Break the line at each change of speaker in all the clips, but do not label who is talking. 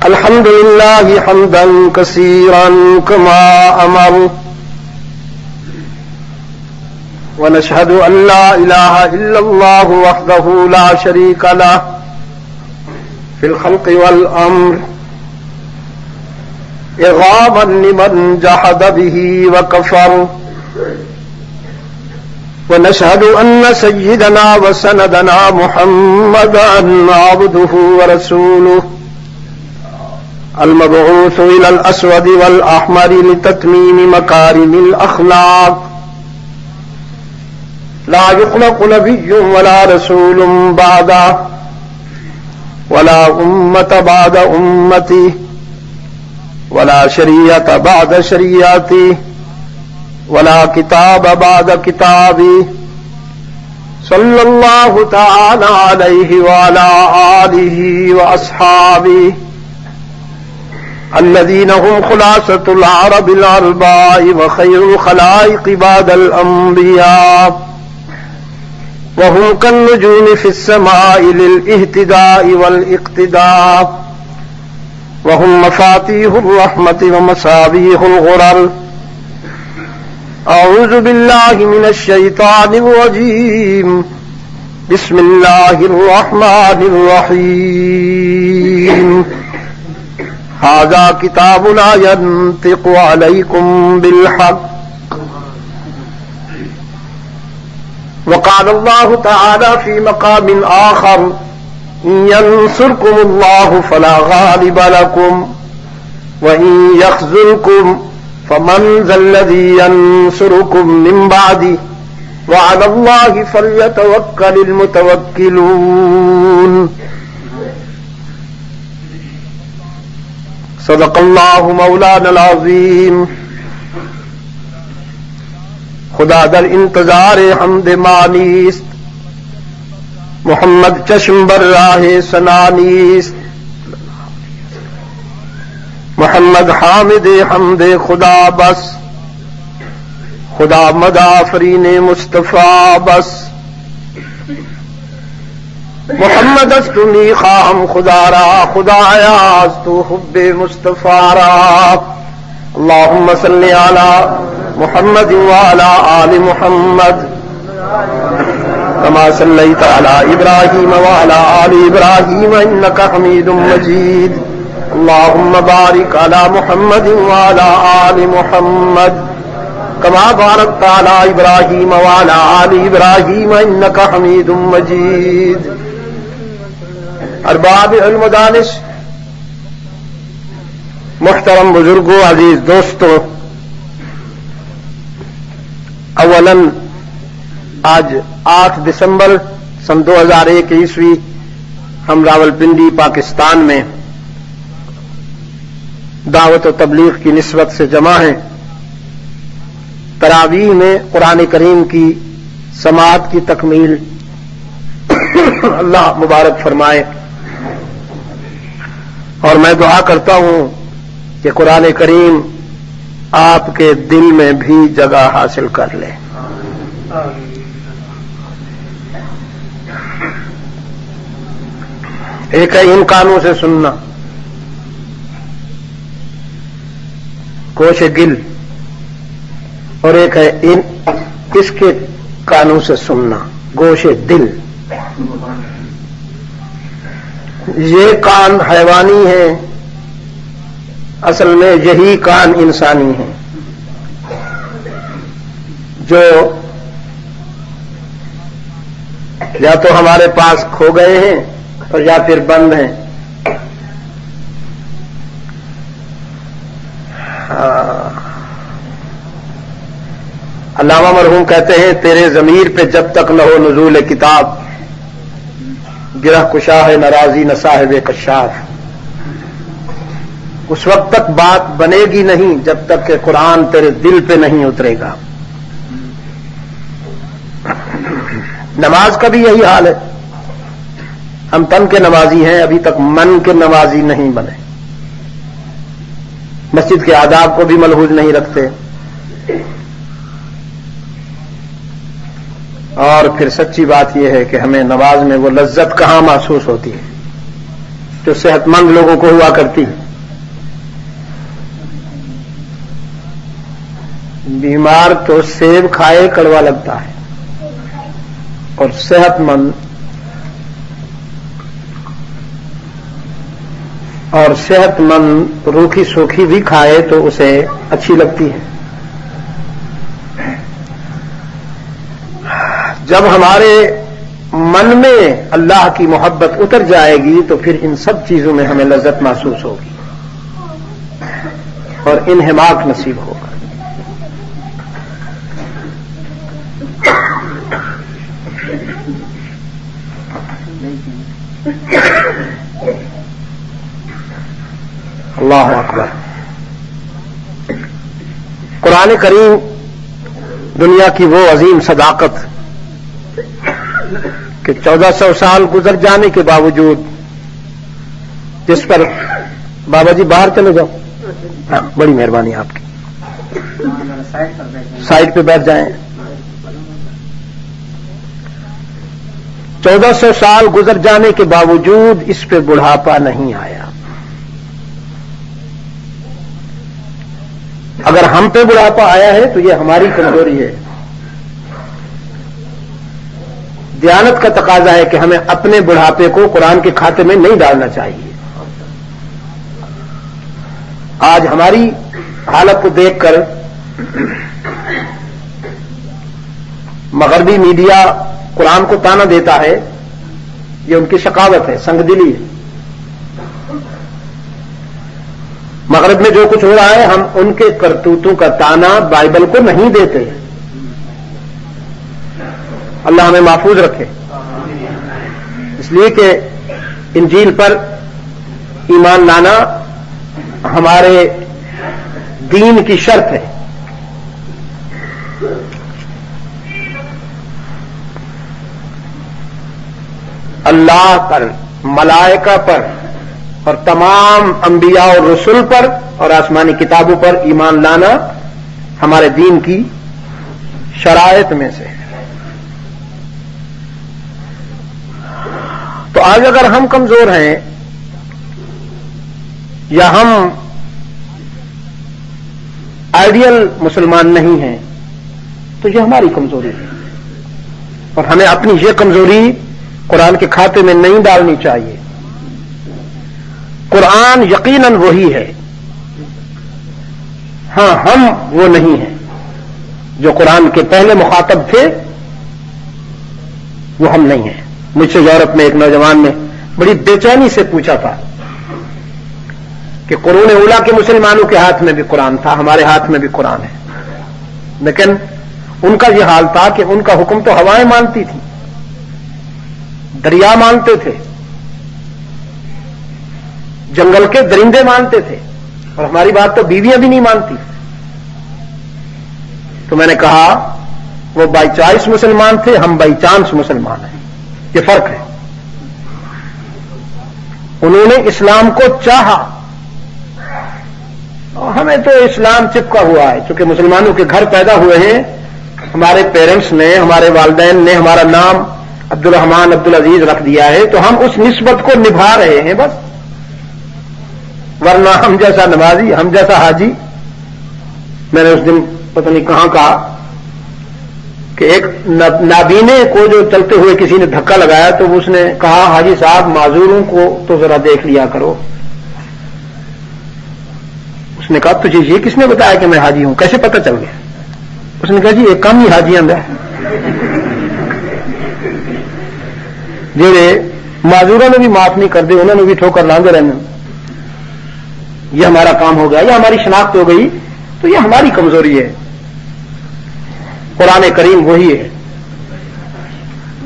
الحمد لله حمدا كثيرا كما أمر ونشهد أن لا إله إلا الله وحده لا شريك له في الخلق والأمر إرغاما لمن جحد به وكفر ونشهد أن سيدنا وسندنا محمدا عبده ورسوله المبعوث إلى الأسود والأحمر لتتميم مكارم الأخلاق لا يخلق نبي ولا رسول بعده ولا أمة بعد أمته ولا شريعة بعد شريعته ولا كتاب بعد كتابه صلى الله تعالى عليه وعلى آله وأصحابه الذين هم خلاصة العرب الأرباع وخير الخلائق بعد الأنبياء وهم كالنجوم في السماء للاهتداء والاقتداء وهم مفاتيح الرحمة ومصابيح الغرر. أعوذ بالله من الشيطان الرجيم. بسم الله الرحمن الرحيم. هذا كتابنا ينطق عليكم بالحق. وقال الله تعالى في مقام آخر: إن ينصركم الله فلا غالب لكم وإن يخذلكم فمن ذا الذي ينصركم من بعده وعلى الله فليتوكل المتوكلون. صدق الله مولانا العظیم. خدا در انتظار حمد مانیست، محمد چشم بر راہ سنانیست. محمد حامد حمد خدا بس، خدا مدافرین مصطفیٰ بس. محمد استنی خواہم خدا را، خدایا از تو حب مصطفیٰ را. اللہم صلی علی محمد وعلی آل محمد كما صليت على إبراهيم وعلى آل إبراهيم إنك حميد مجيد. اللهم بارك على محمد وعلى آل محمد كما باركت على إبراهيم وعلى آل إبراهيم إنك حميد مجيد. ارباب علم و دانش، محترم بزرگوں، عزیز دوستوں، اولاً آج 8 دسمبر سن 2001 عیسوی ہم راولپنڈی پاکستان میں دعوت و تبلیغ کی نسبت سے جمع ہیں. تراویح میں قرآن کریم کی سماعت کی تکمیل اللہ مبارک فرمائے، اور میں دعا کرتا ہوں کہ قرآن کریم آپ کے دل میں بھی جگہ حاصل کر لے. ایک ہے ان کانوں سے سننا، گوش گل، اور ایک ہے اس کے کانوں سے سننا، گوش دل. یہ کان حیوانی ہیں، اصل میں یہی کان انسانی ہیں جو یا تو ہمارے پاس کھو گئے ہیں اور یا پھر بند ہیں. علامہ مرحوم کہتے ہیں تیرے ضمیر پہ جب تک نہ ہو نزول کتاب، گرہ کشا ہے ناراضی نہ صاحب کشاف. اس وقت تک بات بنے گی نہیں جب تک کہ قرآن تیرے دل پہ نہیں اترے گا. نماز کا بھی یہی حال ہے. ہم تن کے نمازی ہیں، ابھی تک من کے نمازی نہیں بنے. مسجد کے آداب کو بھی ملحوظ نہیں رکھتے، اور پھر سچی بات یہ ہے کہ ہمیں نماز میں وہ لذت کہاں محسوس ہوتی ہے. جو صحت مند لوگوں کو ہوا کرتی. بیمار تو سیب کھائے کڑوا لگتا ہے اور صحت مند روکھی سوکھی بھی کھائے تو اسے اچھی لگتی ہے. جب ہمارے من میں اللہ کی محبت اتر جائے گی تو پھر ان سب چیزوں میں ہمیں لذت محسوس ہوگی اور انہماک نصیب ہوگا. اللہ اکبر. قرآن کریم دنیا کی وہ عظیم صداقت کہ 1400 سال گزر جانے کے باوجود جس پر بابا جی باہر چلے جاؤ, بڑی مہربانی آپ کی, سائڈ پہ بیٹھ جائیں. 1400 سال گزر جانے کے باوجود اس پہ بڑھاپا نہیں آیا. اگر ہم پہ بڑھاپا آیا ہے تو یہ ہماری کمزوری ہے. دیانت کا تقاضا ہے کہ ہمیں اپنے بڑھاپے کو قرآن کے کھاتے میں نہیں ڈالنا چاہیے. آج ہماری حالت کو دیکھ کر مغربی میڈیا قرآن کو تانا دیتا ہے, یہ ان کی شقاوت ہے, سنگ دلی ہے. مغرب میں جو کچھ ہو رہا ہے ہم ان کے کرتوتوں کا تانا بائبل کو نہیں دیتے. اللہ ہمیں محفوظ رکھے. اس لیے کہ انجیل پر ایمان لانا ہمارے دین کی شرط ہے. اللہ پر, ملائکہ پر اور تمام انبیاء اور رسول پر اور آسمانی کتابوں پر ایمان لانا ہمارے دین کی شرائط میں سے ہے. تو آج اگر ہم کمزور ہیں یا ہم آئیڈیل مسلمان نہیں ہیں تو یہ ہماری کمزوری ہے اور ہمیں اپنی یہ کمزوری قرآن کے کھاتے میں نہیں ڈالنی چاہیے. قرآن یقیناً وہی ہے, ہاں ہم وہ نہیں ہیں. جو قرآن کے پہلے مخاطب تھے وہ ہم نہیں ہیں. مجھ سے یورپ میں ایک نوجوان نے بڑی بے چینی سے پوچھا تھا کہ قرون اولیٰ کے مسلمانوں کے ہاتھ میں بھی قرآن تھا, ہمارے ہاتھ میں بھی قرآن ہے, لیکن ان کا یہ حال تھا کہ ان کا حکم تو ہوائیں مانتی تھی, دریا مانتے تھے, جنگل کے درندے مانتے تھے, اور ہماری بات تو بیویاں بھی نہیں مانتی. تو میں نے کہا وہ بائی چوائس مسلمان تھے, ہم بائی چانس مسلمان ہیں, یہ فرق ہے. انہوں نے اسلام کو چاہا اور ہمیں تو اسلام چپکا ہوا ہے. چونکہ مسلمانوں کے گھر پیدا ہوئے ہیں, ہمارے پیرنٹس نے, ہمارے والدین نے ہمارا نام عبد الرحمان عبد العزیز رکھ دیا ہے تو ہم اس نسبت کو نبھا رہے ہیں بس. ورنہ ہم جیسا نمازی, ہم جیسا حاجی. میں نے اس دن پتہ نہیں کہاں کہا کہ ایک نابینے کو جو چلتے ہوئے کسی نے دھکا لگایا تو اس نے کہا حاجی صاحب معذوروں کو تو ذرا دیکھ لیا کرو. اس نے کہا تجھے یہ کس نے بتایا کہ میں حاجی ہوں, کیسے پتہ چل گیا؟ اس نے کہا جی ایک کم ہی حاجی اندر ہے, جڑے معذوروں نے بھی معاف نہیں کر دے, انہوں نے بھی ٹھوکر لاندے رہنا. یہ ہمارا کام ہو گیا, یہ ہماری شناخت ہو گئی, تو یہ ہماری کمزوری ہے. قرآن کریم وہی ہے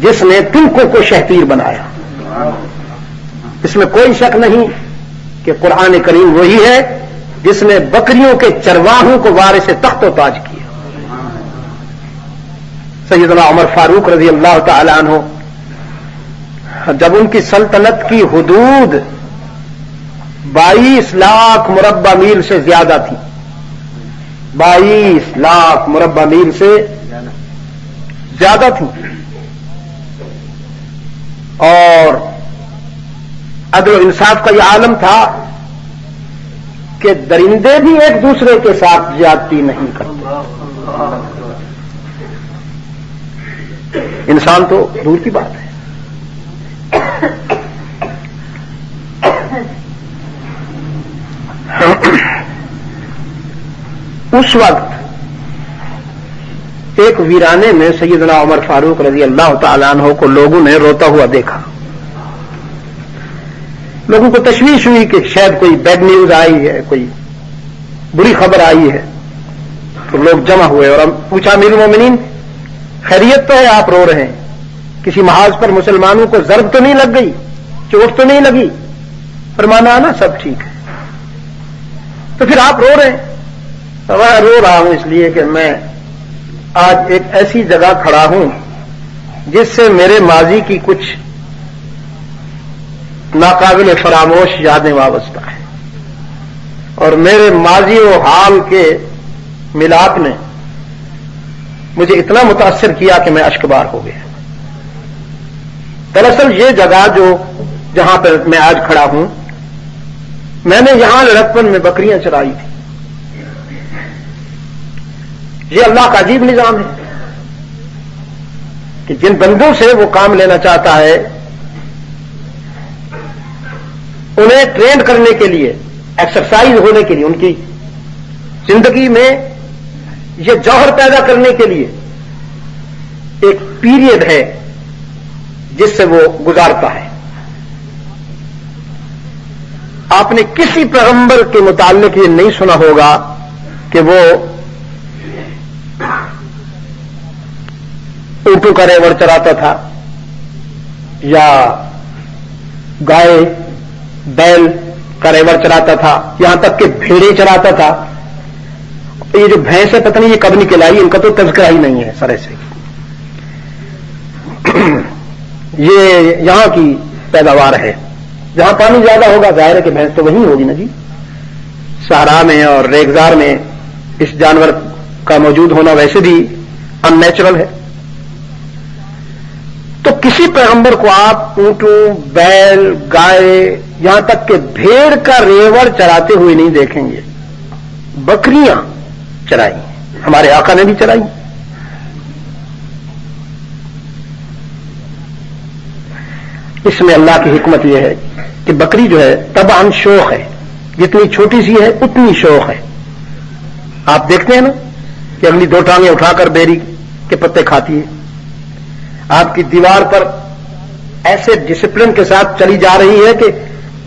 جس نے ترکوں کو شہپیر بنایا. اس میں کوئی شک نہیں کہ قرآن کریم وہی ہے جس نے بکریوں کے چرواہوں کو وارث تخت و تاج کیا. سیدنا عمر فاروق رضی اللہ تعالی عنہ جب ان کی سلطنت کی حدود 22 لاکھ مربع میل سے زیادہ تھی, 22 لاکھ مربع میل سے زیادہ تھی, اور عدل و انصاف کا یہ عالم تھا کہ درندے بھی ایک دوسرے کے ساتھ زیادتی نہیں کرتے. انسان تو دور کی بات ہے. اس وقت ایک ویرانے میں سیدنا عمر فاروق رضی اللہ تعالیٰ عنہ کو لوگوں نے روتا ہوا دیکھا. لوگوں کو تشویش ہوئی کہ شاید کوئی بیڈ نیوز آئی ہے, کوئی بری خبر آئی ہے. تو لوگ جمع ہوئے اور پوچھا امیر المومنین خیریت تو ہے, آپ رو رہے ہیں, کسی محاذ پر مسلمانوں کو ضرب تو نہیں لگ گئی, چوٹ تو نہیں لگی؟ فرمانا نا سب ٹھیک ہے. تو پھر آپ رو رہے ہیں؟ رو رہا ہوں اس لیے کہ میں آج ایک ایسی جگہ کھڑا ہوں جس سے میرے ماضی کی کچھ ناقابل فراموش یادیں وابستہ ہیں, اور میرے ماضی و حال کے ملاپ نے مجھے اتنا متاثر کیا کہ میں اشکبار ہو گیا. دراصل یہ جگہ جہاں پر میں آج کھڑا ہوں, میں نے یہاں لڑکپن میں بکریاں چرائی تھی. یہ اللہ کا عجیب نظام ہے کہ جن بندوں سے وہ کام لینا چاہتا ہے انہیں ٹرینڈ کرنے کے لیے, ایکسرسائز ہونے کے لیے, ان کی زندگی میں یہ جوہر پیدا کرنے کے لیے ایک پیریڈ ہے جس سے وہ گزارتا ہے. آپ نے کسی پیغمبر کے متعلق یہ نہیں سنا ہوگا کہ وہ اونٹوں کا ریوڑ چراتا تھا یا گائے بیل کا ریوڑ چراتا تھا, یہاں تک کہ بھیڑیں چراتا تھا. یہ جو بھینس ہے پتہ نہیں یہ کب نکل آئی, ان کا تو تذکرہ ہی نہیں ہے سرے سے. یہ یہاں کی پیداوار ہے. جہاں پانی زیادہ ہوگا ظاہر ہے کہ بھینس تو وہیں ہوگی نا جی. صحرا میں اور ریگزار میں اس جانور کا موجود ہونا ویسے بھی ان نیچرل ہے. تو کسی پیغمبر کو آپ اونٹوں, بیل, گائے, یہاں تک کہ بھیڑ کا ریوڑ چراتے ہوئے نہیں دیکھیں گے. بکریاں چرائی, ہمارے آقا نے بھی چرائی. اس میں اللہ کی حکمت یہ ہے کہ بکری جو ہے طبعاً شوق ہے, جتنی چھوٹی سی ہے اتنی شوق ہے. آپ دیکھتے ہیں نا کہ اگلی دو ٹانگیں اٹھا کر بیری کے پتے کھاتی ہے. آپ کی دیوار پر ایسے ڈسپلن کے ساتھ چلی جا رہی ہے کہ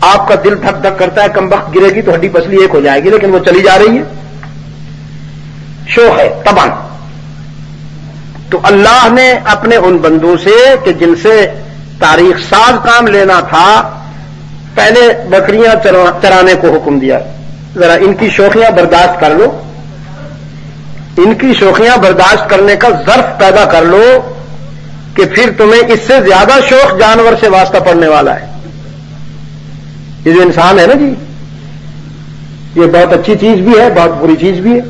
آپ کا دل دھک دھک کرتا ہے, کم وقت گرے گی تو ہڈی پسلی ایک ہو جائے گی, لیکن وہ چلی جا رہی ہے. شوق ہے طبعاً. تو اللہ نے اپنے ان بندوں سے کہ جن سے تاریخ ساز کام لینا تھا پہلے بکریاں چرانے کو حکم دیا. ذرا ان کی شوخیاں برداشت کر لو, ان کی شوخیاں برداشت کرنے کا ظرف پیدا کر لو کہ پھر تمہیں اس سے زیادہ شوق جانور سے واسطہ پڑنے والا ہے. یہ جو انسان ہے نا جی, یہ بہت اچھی چیز بھی ہے, بہت بری چیز بھی ہے.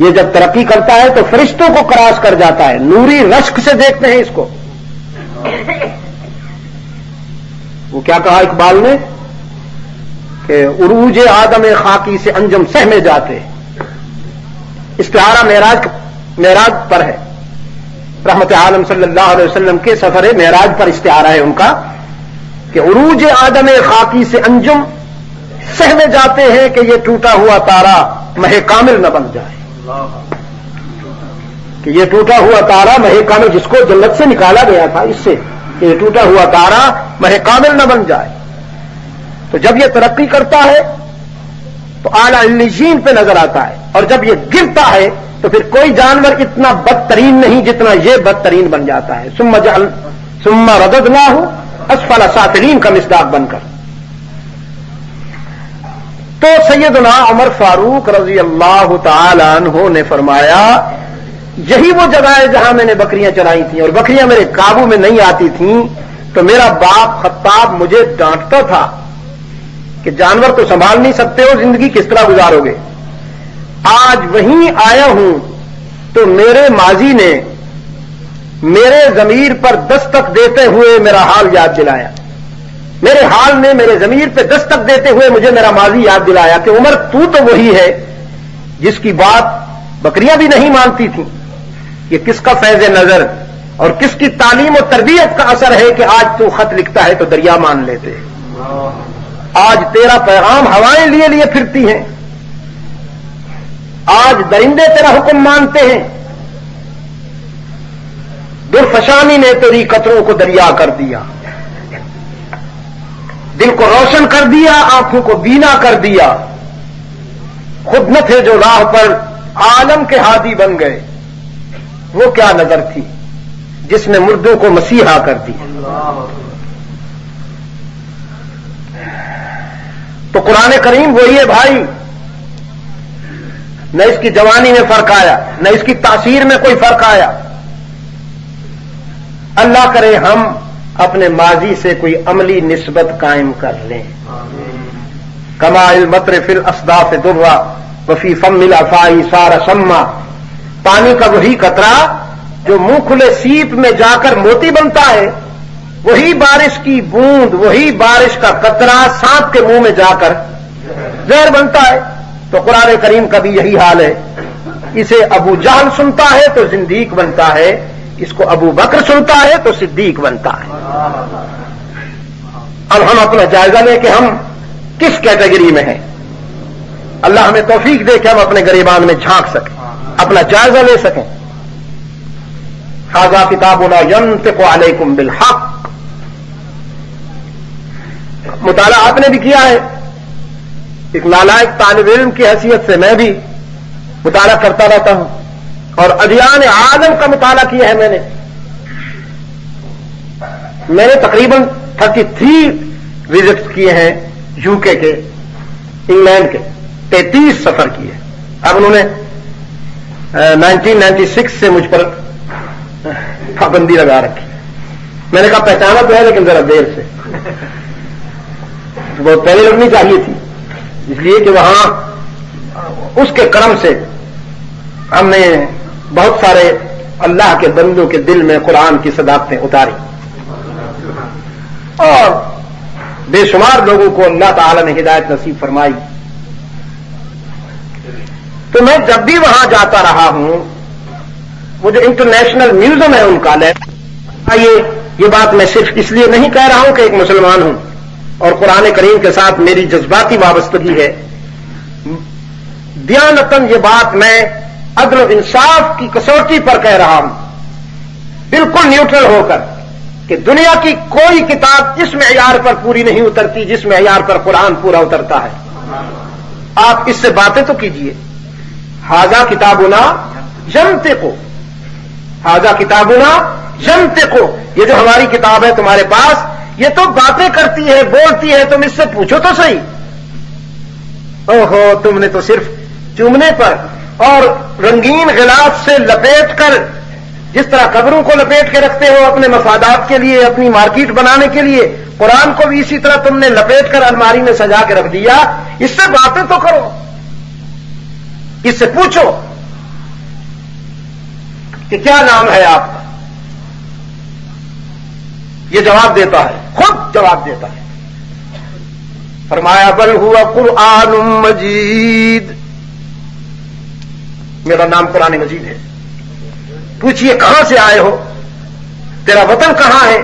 یہ جب ترقی کرتا ہے تو فرشتوں کو کراس کر جاتا ہے. نوری رشک سے دیکھتے ہیں اس کو. وہ کیا کہا اقبال نے کہ عروج آدم خاکی سے انجم سہمے جاتے. استعارہ معراج پر ہے. رحمت عالم صلی اللہ علیہ وسلم کے سفر معراج پر استعارہ ہے ان کا کہ عروج آدم خاکی سے انجم سہمے جاتے ہیں کہ یہ ٹوٹا ہوا تارا مہ کامل نہ بن جائے. کہ یہ ٹوٹا ہوا تارا مہ کامل, جس کو جنت سے نکالا گیا تھا اس سے, کہ یہ ٹوٹا ہوا تارا مہ کامل نہ بن جائے. تو جب یہ ترقی کرتا ہے تو اعلی علیین پہ نظر آتا ہے, اور جب یہ گرتا ہے تو پھر کوئی جانور اتنا بدترین نہیں جتنا یہ بدترین بن جاتا ہے. ثم رددناہ اسفل سافلین کا مصداق بن کر. تو سیدنا عمر فاروق رضی اللہ تعالی عنہ نے فرمایا یہی وہ جگہ ہے جہاں میں نے بکریاں چرائی تھیں, اور بکریاں میرے قابو میں نہیں آتی تھیں. تو میرا باپ خطاب مجھے ڈانٹتا تھا کہ جانور تو سنبھال نہیں سکتے ہو, زندگی کس طرح گزارو گے. آج وہیں آیا ہوں تو میرے ماضی نے میرے ضمیر پر دستک دیتے ہوئے میرا حال یاد دلایا میرے حال میں میرے ضمیر پہ دستک دیتے ہوئے مجھے میرا ماضی یاد دلایا کہ عمر تو وہی ہے جس کی بات بکریاں بھی نہیں مانتی تھیں. یہ کس کا فیض نظر اور کس کی تعلیم و تربیت کا اثر ہے کہ آج تو خط لکھتا ہے تو دریا مان لیتے. آج تیرا پیغام ہوائیں لیے لیے پھرتی ہیں. آج درندے تیرا حکم مانتے ہیں. درفشانی نے تیری قطروں کو دریا کر دیا, دل کو روشن کر دیا, آنکھوں کو بینا کر دیا. خود نہ تھے جو راہ پر عالم کے ہادی بن گئے. وہ کیا نظر تھی جس نے مردوں کو مسیحا کر دیا. تو قرآن کریم وہی ہے بھائی. نہ اس کی جوانی میں فرق آیا, نہ اس کی تاثیر میں کوئی فرق آیا. اللہ کرے ہم اپنے ماضی سے کوئی عملی نسبت قائم کر لیں. کما المطر فی الاصداف درا وفی فم الافائی سارا شما. پانی کا وہی قطرہ جو منہ کھلے سیپ میں جا کر موتی بنتا ہے, وہی بارش کی بوند, وہی بارش کا قطرہ سانپ کے منہ میں جا کر زہر بنتا ہے. تو قرآن کریم کا بھی یہی حال ہے. اسے ابو جہل سنتا ہے تو زندیق بنتا ہے, اس کو ابو بکر سنتا ہے تو صدیق بنتا ہے. اب ہم اپنا جائزہ لیں کہ ہم کس کیٹیگری میں ہیں. اللہ ہمیں توفیق دے کہ ہم اپنے گریبان میں جھانک سکیں, اپنا جائزہ لے سکیں. ھذا کتابنا ینطق علیکم بالحق. مطالعہ آپ نے بھی کیا ہے. ایک نالائق طالب علم کی حیثیت سے میں بھی مطالعہ کرتا رہتا ہوں, اور ادیان عالم کا مطالعہ کیا ہے. میں نے تقریباً 33 وزٹ کیے ہیں یو کے انگلینڈ کے, 33 سفر کیے. اب انہوں نے 1996 سے مجھ پر پابندی لگا رکھی. میں نے کہا پہچانا تو ہے لیکن ذرا دیر سے, بہت پہلے لگنی چاہیے تھی, اس لیے کہ وہاں اس کے کرم سے ہم نے بہت سارے اللہ کے بندوں کے دل میں قرآن کی صداقتیں اتاری, اور بے شمار لوگوں کو اللہ تعالی نے ہدایت نصیب فرمائی. تو میں جب بھی وہاں جاتا رہا ہوں, وہ جو انٹرنیشنل میوزیم ہے ان کا, یہ بات میں صرف اس لیے نہیں کہہ رہا ہوں کہ ایک مسلمان ہوں اور قرآن کریم کے ساتھ میری جذباتی وابستگی ہے. دیانتاً یہ بات میں عدل و انصاف کی کسوٹی پر کہہ رہا ہوں, بالکل نیوٹرل ہو کر, کہ دنیا کی کوئی کتاب اس معیار پر پوری نہیں اترتی جس معیار پر قرآن پورا اترتا ہے. آپ اس سے باتیں تو کیجئے. ھذا کتابنا ینطق, ھذا کتابنا ینطق. یہ جو ہماری کتاب ہے تمہارے پاس, یہ تو باتیں کرتی ہے, بولتی ہے. تم اس سے پوچھو تو صحیح. اوہو, تم نے تو صرف چومنے پر اور رنگین غلاف سے لپیٹ کر, جس طرح قبروں کو لپیٹ کے رکھتے ہو اپنے مفادات کے لیے, اپنی مارکیٹ بنانے کے لیے, قرآن کو بھی اسی طرح تم نے لپیٹ کر الماری میں سجا کے رکھ دیا. اس سے باتیں تو کرو, اس سے پوچھو کہ کیا نام ہے آپ کا. یہ جواب دیتا ہے, خود جواب دیتا ہے. فرمایا بل ہوا قرآن مجید, میرا نام قرآن مجید ہے. پوچھئے کہاں سے آئے ہو, تیرا وطن کہاں ہے,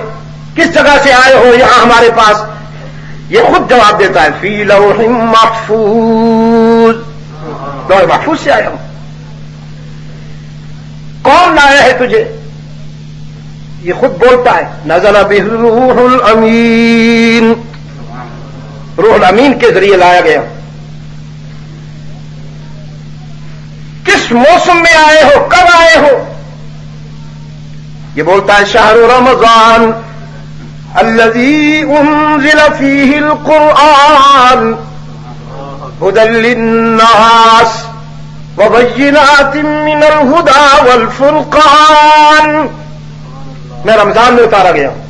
کس جگہ سے آئے ہو یہاں ہمارے پاس. یہ خود جواب دیتا ہے فی لوح محفوظ, لوح محفوظ سے آیا ہوں. کون لایا ہے تجھے, یہ خود بولتا ہے نزل بہ الروح الامین, روح الامین کے ذریعے لایا گیا. کس موسم میں آئے ہو, کب آئے ہو. یہ بولتا ہے شہر رمضان الذی انزل فیہ القرآن ہدی للناس وبینات من الہدی والفرقان. میں رمضان میں اتارا گیا ہوں.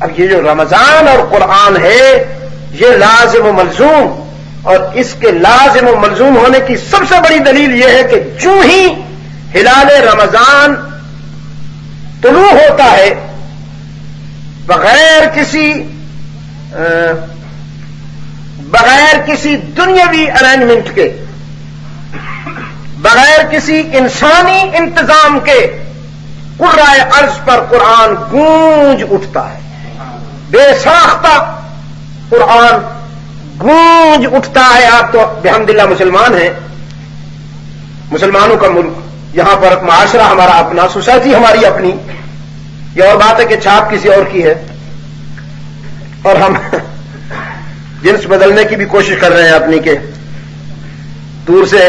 اب یہ جو رمضان اور قرآن ہے یہ لازم و ملزوم, اور اس کے لازم و ملزوم ہونے کی سب سے بڑی دلیل یہ ہے کہ جو ہی ہلال رمضان طلوع ہوتا ہے بغیر کسی بغیر کسی دنیاوی ارینجمنٹ کے، بغیر کسی انسانی انتظام کے قرائے ارض پر قرآن گونج اٹھتا ہے، بے ساختہ قرآن گونج اٹھتا ہے۔ آپ تو بحمدللہ مسلمان ہیں، مسلمانوں کا ملک، یہاں پر معاشرہ ہمارا اپنا، سوسائٹی ہماری اپنی، یہ اور بات ہے کہ چھاپ کسی اور کی ہے، اور ہم جنس بدلنے کی بھی کوشش کر رہے ہیں اپنی، کہ دور سے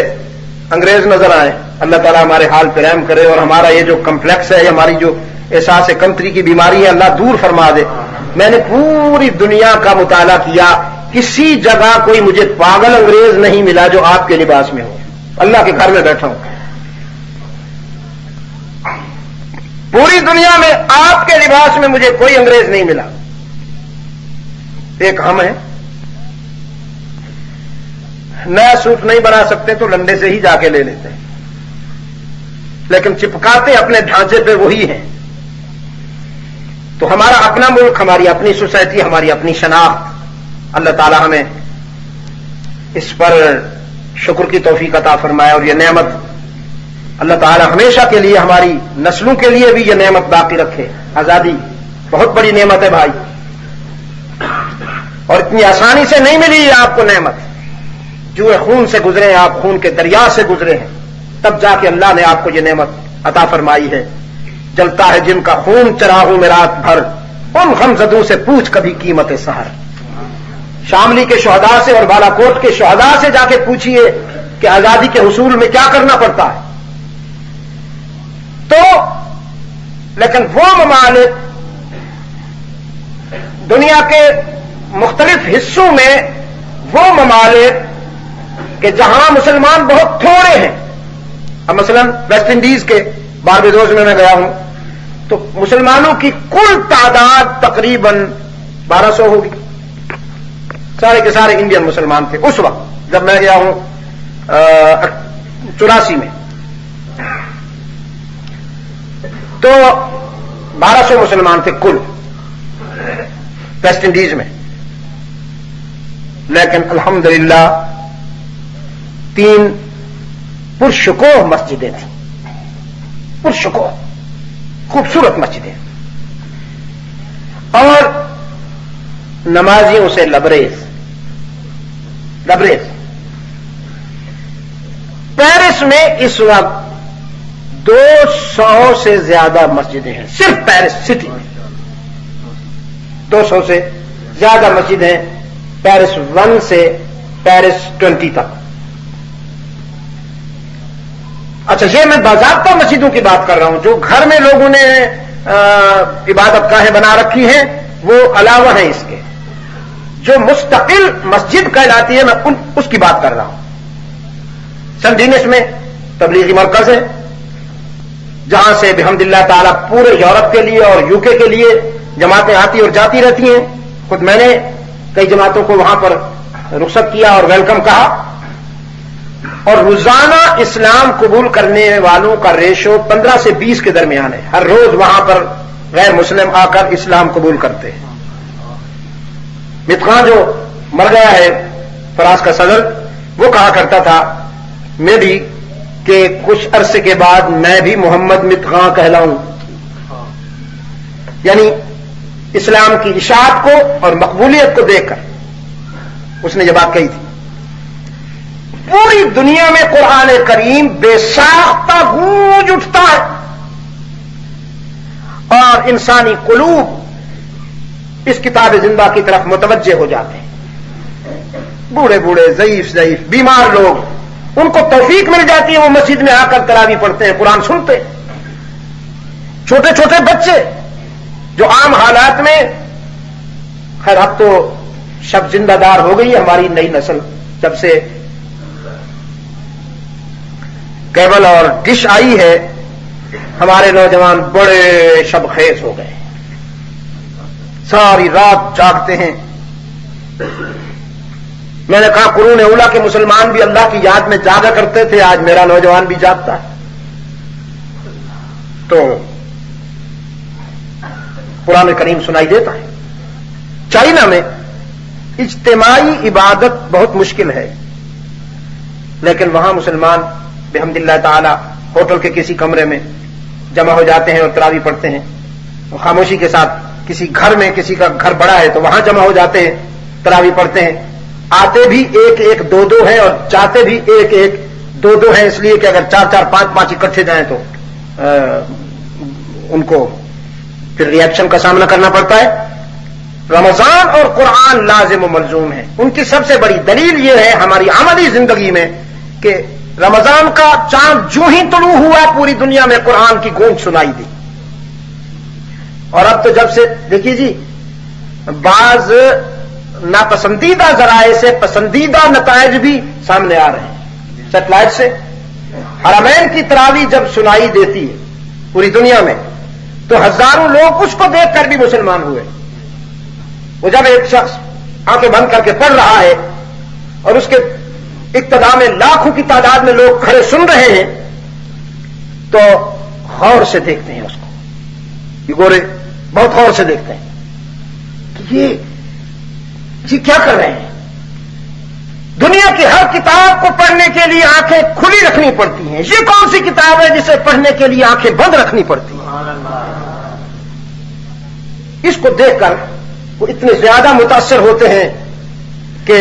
انگریز نظر آئے۔ اللہ تعالیٰ ہمارے حال پہ رحم کرے، اور ہمارا یہ جو کمپلیکس ہے، ہماری جو احساس کمتری کی بیماری ہے، اللہ دور فرما دے۔ میں نے پوری دنیا کا مطالعہ کیا، کسی جگہ کوئی مجھے پاگل انگریز نہیں ملا جو آپ کے لباس میں ہو۔ اللہ کے گھر میں بیٹھا ہوں، پوری دنیا میں آپ کے لباس میں مجھے کوئی انگریز نہیں ملا۔ ایک ہم ہیں، نیا سوٹ نہیں بنا سکتے تو لنڈے سے ہی جا کے لے لیتے ہیں، لیکن چپکاتے اپنے ڈھانچے پہ وہی ہیں۔ تو ہمارا اپنا ملک، ہماری اپنی سوسائٹی، ہماری اپنی شناخت، اللہ تعالی ہمیں اس پر شکر کی توفیق عطا فرمائے، اور یہ نعمت اللہ تعالی ہمیشہ کے لیے ہماری نسلوں کے لیے بھی یہ نعمت باقی رکھے۔ آزادی بہت بڑی نعمت ہے بھائی، اور اتنی آسانی سے نہیں ملی آپ کو نعمت، جوئے خون سے گزرے ہیں آپ، خون کے دریا سے گزرے ہیں، تب جا کے اللہ نے آپ کو یہ نعمت عطا فرمائی ہے۔ جلتا ہے جن کا خون چراہوں میں رات بھر، ان غمزدوں سے پوچھ کبھی قیمت سحر۔ شاملی کے شہداء سے اور بالا کوٹ کے شہداء سے جا کے پوچھئے کہ آزادی کے حصول میں کیا کرنا پڑتا ہے۔ تو لیکن وہ ممالک دنیا کے مختلف حصوں میں، وہ ممالک کہ جہاں مسلمان بہت تھوڑے ہیں، اب مثلا ویسٹ انڈیز کے باربیڈوس میں گیا ہوں، تو مسلمانوں کی کل تعداد تقریباً 1200 ہوگی، سارے کے سارے انڈین مسلمان تھے اس وقت جب میں گیا ہوں 84 میں، تو 1200 مسلمان تھے کل ویسٹ انڈیز میں، لیکن الحمدللہ 3 پرشکوہ مسجدیں تھیں، پرشکوہ خوبصورت مسجدیں، اور نمازیوں سے لبریز۔ پیرس میں اس وقت 200 سے زیادہ مسجدیں ہیں، صرف پیرس سٹی میں 200 سے زیادہ مسجدیں، پیرس 1 سے پیرس 20 تک۔ اچھا، یہ میں باضابطہ مسجدوں کی بات کر رہا ہوں، جو گھر میں لوگوں نے عبادت گاہیں بنا رکھی ہیں وہ علاوہ ہیں اس کے، جو مستقل مسجد کہلاتی ہے میں اس کی بات کر رہا ہوں۔ سن ڈینس میں تبلیغی مرکز ہے، جہاں سے بحمدللہ تعالی پورے یورپ کے لیے اور UK کے لیے جماعتیں آتی اور جاتی رہتی ہیں۔ خود میں نے کئی جماعتوں کو وہاں پر رخصت کیا اور ویلکم کہا، اور روزانہ اسلام قبول کرنے والوں کا ریشو 15 سے 20 کے درمیان ہے۔ ہر روز وہاں پر غیر مسلم آ کر اسلام قبول کرتے ہیں۔ متخان جو مر گیا ہے فراز کا صدر، وہ کہا کرتا تھا میں بھی کہ کچھ عرصے کے بعد میں بھی محمد متخان کہلاؤں، یعنی اسلام کی اشاعت کو اور مقبولیت کو دیکھ کر اس نے یہ بات کہی تھی۔ پوری دنیا میں قرآن کریم بے ساختہ گونج اٹھتا ہے، اور انسانی قلوب اس کتاب زندہ کی طرف متوجہ ہو جاتے ہیں۔ بوڑھے بوڑھے، ضعیف بیمار لوگ، ان کو توفیق مل جاتی ہے، وہ مسجد میں آ کر تراویح پڑھتے ہیں، قرآن سنتے ہیں۔ چھوٹے چھوٹے بچے جو عام حالات میں، خیر اب تو شب زندہ دار ہو گئی ہے ہماری نئی نسل، جب سے کیبل اور ڈش آئی ہے ہمارے نوجوان بڑے شب خیز ہو گئے، ساری رات جاگتے ہیں۔ میں نے کہا قرون اولیٰ کے مسلمان بھی اللہ کی یاد میں جاگا کرتے تھے، آج میرا نوجوان بھی جاگتا ہے۔ تو قرآن کریم سنائی دیتا ہے۔ چائنا میں اجتماعی عبادت بہت مشکل ہے، لیکن وہاں مسلمان بحمد اللہ تعالی ہوٹل کے کسی کمرے میں جمع ہو جاتے ہیں اور تراویح پڑھتے ہیں، خاموشی کے ساتھ کسی گھر میں، کسی کا گھر بڑا ہے تو وہاں جمع ہو جاتے ہیں، تراویح پڑھتے ہیں، آتے بھی ایک ایک دو دو ہیں اور جاتے بھی ایک ایک دو دو ہیں، اس لیے کہ اگر چار چار پانچ پانچ اکٹھے جائیں تو ان کو پھر ری ایکشن کا سامنا کرنا پڑتا ہے۔ رمضان اور قرآن لازم و ملزوم ہے۔ ان کی سب سے بڑی دلیل یہ ہے ہماری عملی زندگی میں کہ رمضان کا چاند جو ہی طلوع ہوا پوری دنیا میں قرآن کی گونج سنائی دی، اور اب تو جب سے دیکھیے جی بعض ناپسندیدہ ذرائع سے پسندیدہ نتائج بھی سامنے آ رہے ہیں سیٹلائٹ سے۔ حرمین کی تراویح جب سنائی دیتی ہے پوری دنیا میں تو ہزاروں لوگ اس کو دیکھ کر بھی مسلمان ہوئے۔ وہ جب ایک شخص آنکھیں بند کر کے پڑھ رہا ہے اور اس کے ابتدا میں لاکھوں کی تعداد میں لوگ کھڑے سن رہے ہیں تو غور سے دیکھتے ہیں اس کو، یہ گورے بہت غور سے دیکھتے ہیں کہ یہ کیا کر رہے ہیں۔ دنیا کی ہر کتاب کو پڑھنے کے لیے آنکھیں کھلی رکھنی پڑتی ہیں، یہ کون سی کتاب ہے جسے پڑھنے کے لیے آنکھیں بند رکھنی پڑتی ہیں؟ اس کو دیکھ کر وہ اتنے زیادہ متاثر ہوتے ہیں کہ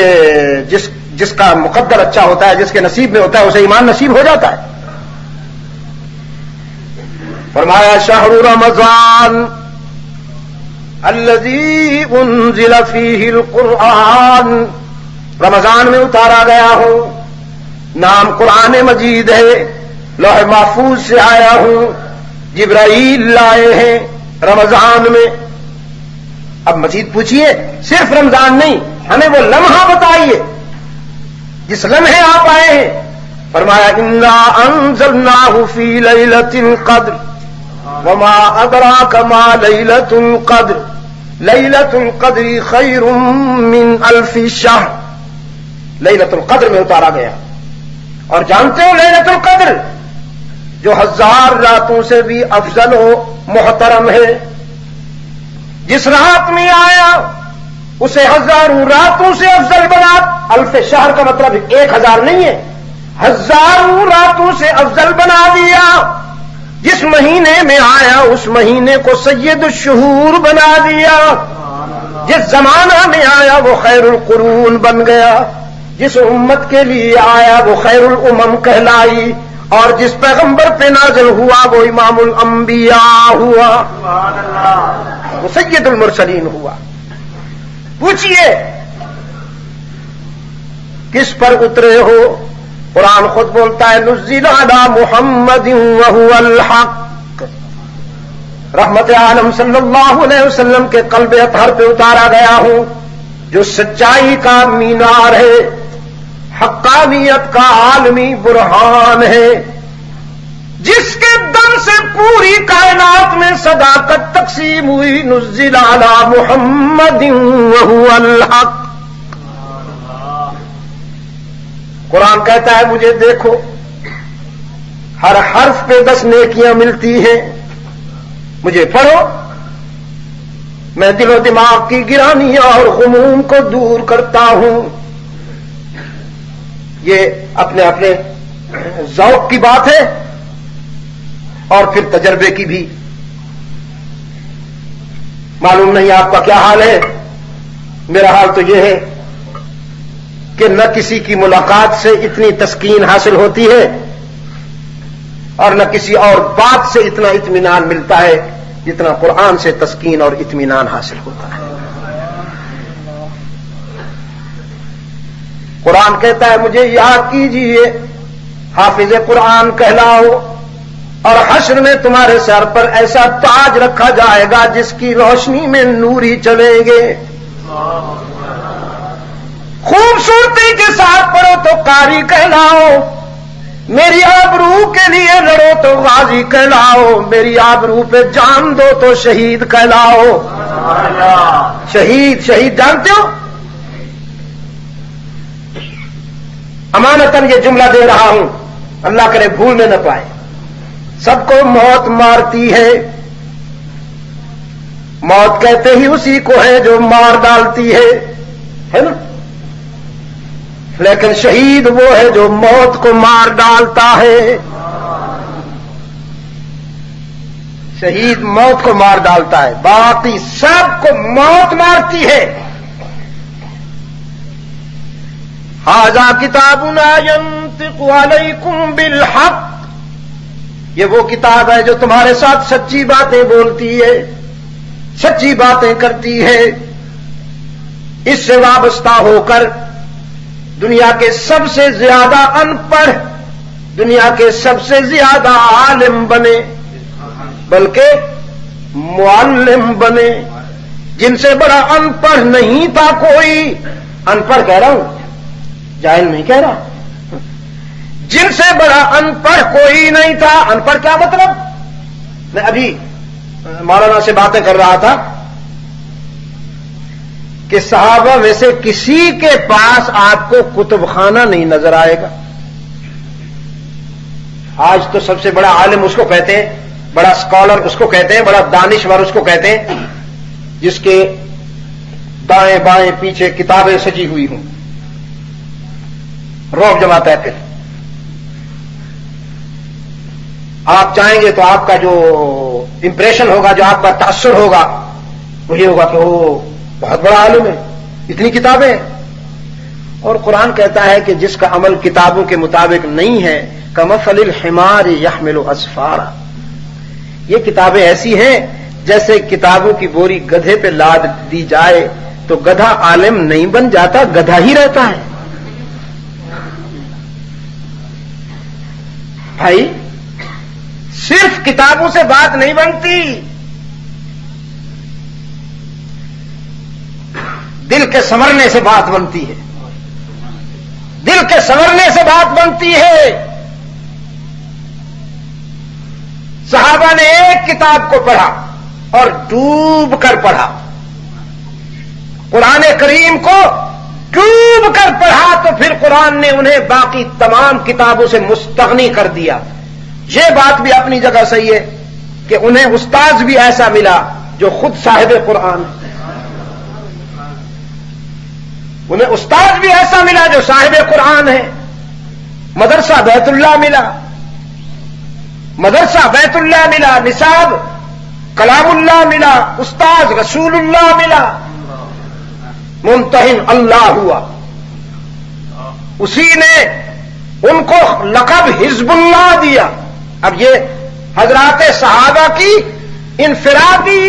جس کا مقدر اچھا ہوتا ہے، جس کے نصیب میں ہوتا ہے، اسے ایمان نصیب ہو جاتا ہے۔ فرمایا شہر رمضان الذی انزل فیہ القرآن، رمضان میں اتارا گیا ہوں، نام قرآن مجید ہے، لوح محفوظ سے آیا ہوں، جبرائیل لائے ہیں رمضان میں۔ اب مزید پوچھئے صرف رمضان نہیں، ہمیں وہ لمحہ بتائیے جس لمحے آپ آئے ہیں۔ فرمایا انا انزلناہ فی لیلۃ القدر وما ادراک ما لیلۃ القدر لیلۃ القدر خیر من الف شہر، لیلۃ القدر میں اتارا گیا۔ اور جانتے ہو لیلۃ القدر جو 1000 راتوں سے بھی افضل و محترم ہے، جس رات میں آیا اسے 1000 راتوں سے افضل بنا۔ الف شہر کا مطلب 1000 نہیں ہے، 1000 راتوں سے افضل بنا دیا۔ جس مہینے میں آیا اس مہینے کو سید الشہور بنا دیا۔ جس زمانہ میں آیا وہ خیر القرون بن گیا، جس امت کے لیے آیا وہ خیر الامم کہلائی، اور جس پیغمبر پہ نازل ہوا وہ امام الانبیاء ہوا، وہ سید المرسلین ہوا۔ پوچھئے کس پر اترے ہو؟ قرآن خود بولتا ہے نزل علی محمد وہو الحق، رحمت عالم صلی اللہ علیہ وسلم کے قلب اطہر پہ اتارا گیا ہوں، جو سچائی کا مینار ہے، حقانیت کا عالمی برہان ہے، جس کے دم سے پوری کائنات میں صداقت تقسیم ہوئی۔ نزل علی محمد وہو الحق۔ قرآن کہتا ہے مجھے دیکھو، ہر حرف پہ 10 نیکیاں ملتی ہیں، مجھے پڑھو، میں دل و دماغ کی گرانیاں اور غموم کو دور کرتا ہوں۔ یہ اپنے اپنے ذوق کی بات ہے اور پھر تجربے کی بھی۔ معلوم نہیں آپ کا کیا حال ہے، میرا حال تو یہ ہے کہ نہ کسی کی ملاقات سے اتنی تسکین حاصل ہوتی ہے اور نہ کسی اور بات سے اتنا اطمینان ملتا ہے جتنا قرآن سے تسکین اور اطمینان حاصل ہوتا ہے۔ قرآن کہتا ہے مجھے یاد کیجئے، حافظ قرآن کہلاؤ، اور حشر میں تمہارے سر پر ایسا تاج رکھا جائے گا جس کی روشنی میں نور ہی چلیں گے۔ خوبصورتی کے ساتھ پڑھو تو قاری کہلاؤ، میری آبرو کے لیے لڑو تو غازی کہلاؤ، میری آبرو پہ جان دو تو شہید کہلاؤ۔ شہید جانتے ہو؟ امانتاً یہ جملہ دے رہا ہوں، اللہ کرے بھولنے نہ پائے۔ سب کو موت مارتی ہے، موت کہتے ہی اسی کو ہے جو مار ڈالتی ہے، ہے نا؟ لیکن شہید وہ ہے جو موت کو مار ڈالتا ہے. شہید موت کو مار ڈالتا ہے، باقی سب کو موت مارتی ہے. ھذا کتابنا ینطق علیکم بالحق، یہ وہ کتاب ہے جو تمہارے ساتھ سچی باتیں بولتی ہے، سچی باتیں کرتی ہے. اس سے وابستہ ہو کر دنیا کے سب سے زیادہ ان پڑھ، دنیا کے سب سے زیادہ عالم بنے، بلکہ معلم بنے. جن سے بڑا ان پڑھ نہیں تھا کوئی، ان پڑھ کہہ رہا ہوں، جاہل نہیں کہہ رہا، جن سے بڑا ان پڑھ کوئی نہیں تھا. ان پڑھ کیا مطلب؟ میں ابھی مولانا سے باتیں کر رہا تھا کہ صحابہ میں سے کسی کے پاس آپ کو کتب خانہ نہیں نظر آئے گا. آج تو سب سے بڑا عالم اس کو کہتے ہیں، بڑا اسکالر اس کو کہتے ہیں، بڑا دانشور اس کو کہتے ہیں جس کے دائیں بائیں پیچھے کتابیں سجی ہوئی ہوں، روب جماتا ہے. پھر آپ چاہیں گے تو آپ کا جو امپریشن ہوگا، جو آپ کا تاثر ہوگا، وہ یہ ہوگا کہ وہ بہت بڑا عالم ہے، اتنی کتابیں ہیں. اور قرآن کہتا ہے کہ جس کا عمل کتابوں کے مطابق نہیں ہے، کمثل الحمار یحمل اسفارا، یہ کتابیں ایسی ہیں جیسے کتابوں کی بوری گدھے پہ لاد دی جائے تو گدھا عالم نہیں بن جاتا، گدھا ہی رہتا ہے. بھائی صرف کتابوں سے بات نہیں بنتی، دل کے سنورنے سے بات بنتی ہے، دل کے سنورنے سے بات بنتی ہے. صحابہ نے ایک کتاب کو پڑھا اور ڈوب کر پڑھا، قرآن کریم کو ڈوب کر پڑھا، تو پھر قرآن نے انہیں باقی تمام کتابوں سے مستغنی کر دیا. یہ بات بھی اپنی جگہ صحیح ہے کہ انہیں استاذ بھی ایسا ملا جو خود صاحب قرآن ہے، انہیں استاد بھی ایسا ملا جو صاحب قرآن ہے. مدرسہ بیت اللہ ملا، مدرسہ بیت اللہ ملا، نصاب کلام اللہ ملا، استاد رسول اللہ ملا، ممتحن اللہ ہوا. اسی نے ان کو لقب حزب اللہ دیا. اب یہ حضرات صحابہ کی انفرادی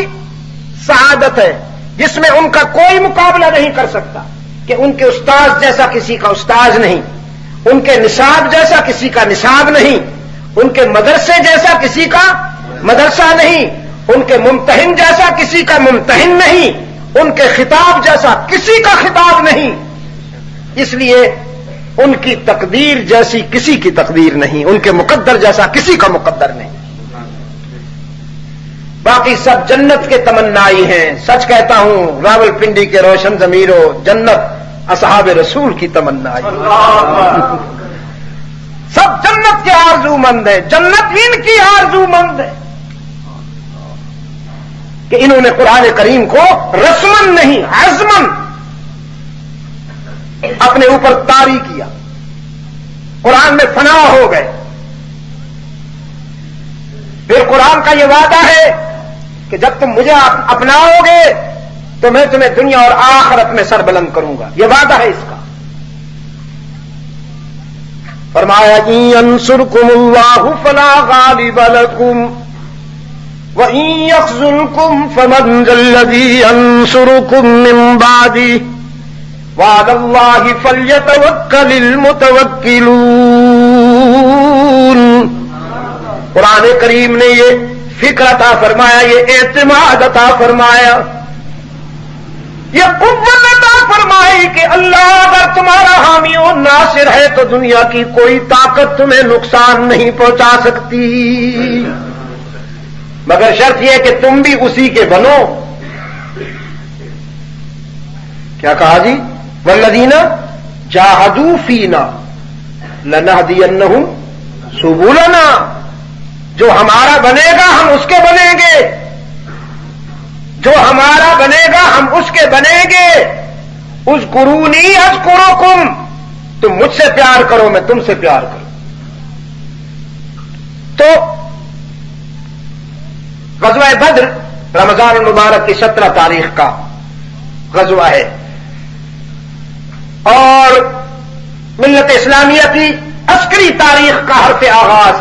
سعادت ہے جس میں ان کا کوئی مقابلہ نہیں کر سکتا کہ ان کے استاذ جیسا کسی کا استاذ نہیں، ان کے نصاب جیسا کسی کا نصاب نہیں، ان کے مدرسے جیسا کسی کا مدرسہ نہیں، ان کے ممتحن جیسا کسی کا ممتحن نہیں، ان کے خطاب جیسا کسی کا خطاب نہیں. اس لیے ان کی تقدیر جیسی کسی کی تقدیر نہیں، ان کے مقدر جیسا کسی کا مقدر نہیں. باقی سب جنت کے تمنائی ہیں. سچ کہتا ہوں، راول پنڈی کے روشن ضمیروں، جنت اصحاب رسول کی تمنائی، سب جنت کے آرزو مند ہیں، جنت ان کی آرزو مند ہے کہ انہوں نے قرآن کریم کو رسمن نہیں عزمن اپنے اوپر طاری کیا، قرآن میں فنا ہو گئے. پھر قرآن کا یہ وعدہ ہے کہ جب تم مجھے اپناؤ گے تو میں تمہیں دنیا اور آخرت میں سربلند کروں گا. یہ وعدہ ہے اس کا. فرمایا ان ینصرکم اللہ فلا غالب لکم وَإِن يَخْذُلْكُمْ فَمَنْ ذَا الَّذِي يَنصُرُكُم مِّن بَعْدِهِ وَعَلَى اللَّهِ فَلْيَتَوَكَّلِ الْمُتَوَكِّلُونَ. قرآن کریم نے یہ فکر عطا فرمایا، یہ اعتماد عطا فرمایا، یہ قوت عطا فرمائی کہ اللہ اگر تمہارا حامی و ناصر ہے تو دنیا کی کوئی طاقت تمہیں نقصان نہیں پہنچا سکتی، مگر شرط یہ کہ تم بھی اسی کے بنو. کیا کہا جی؟ والذین جاہدوا فینا لنہدینہم سبلنا. جو ہمارا بنے گا ہم اس کے بنیں گے، جو ہمارا بنے گا ہم اس کے بنیں گے. اذکرونی اذکرکم، تم مجھ سے پیار کرو میں تم سے پیار کروں. تو غزوہ بدر رمضان المبارک کی 17 تاریخ کا غزوہ ہے، اور ملت اسلامیہ کی عسکری تاریخ کا حرف آغاز،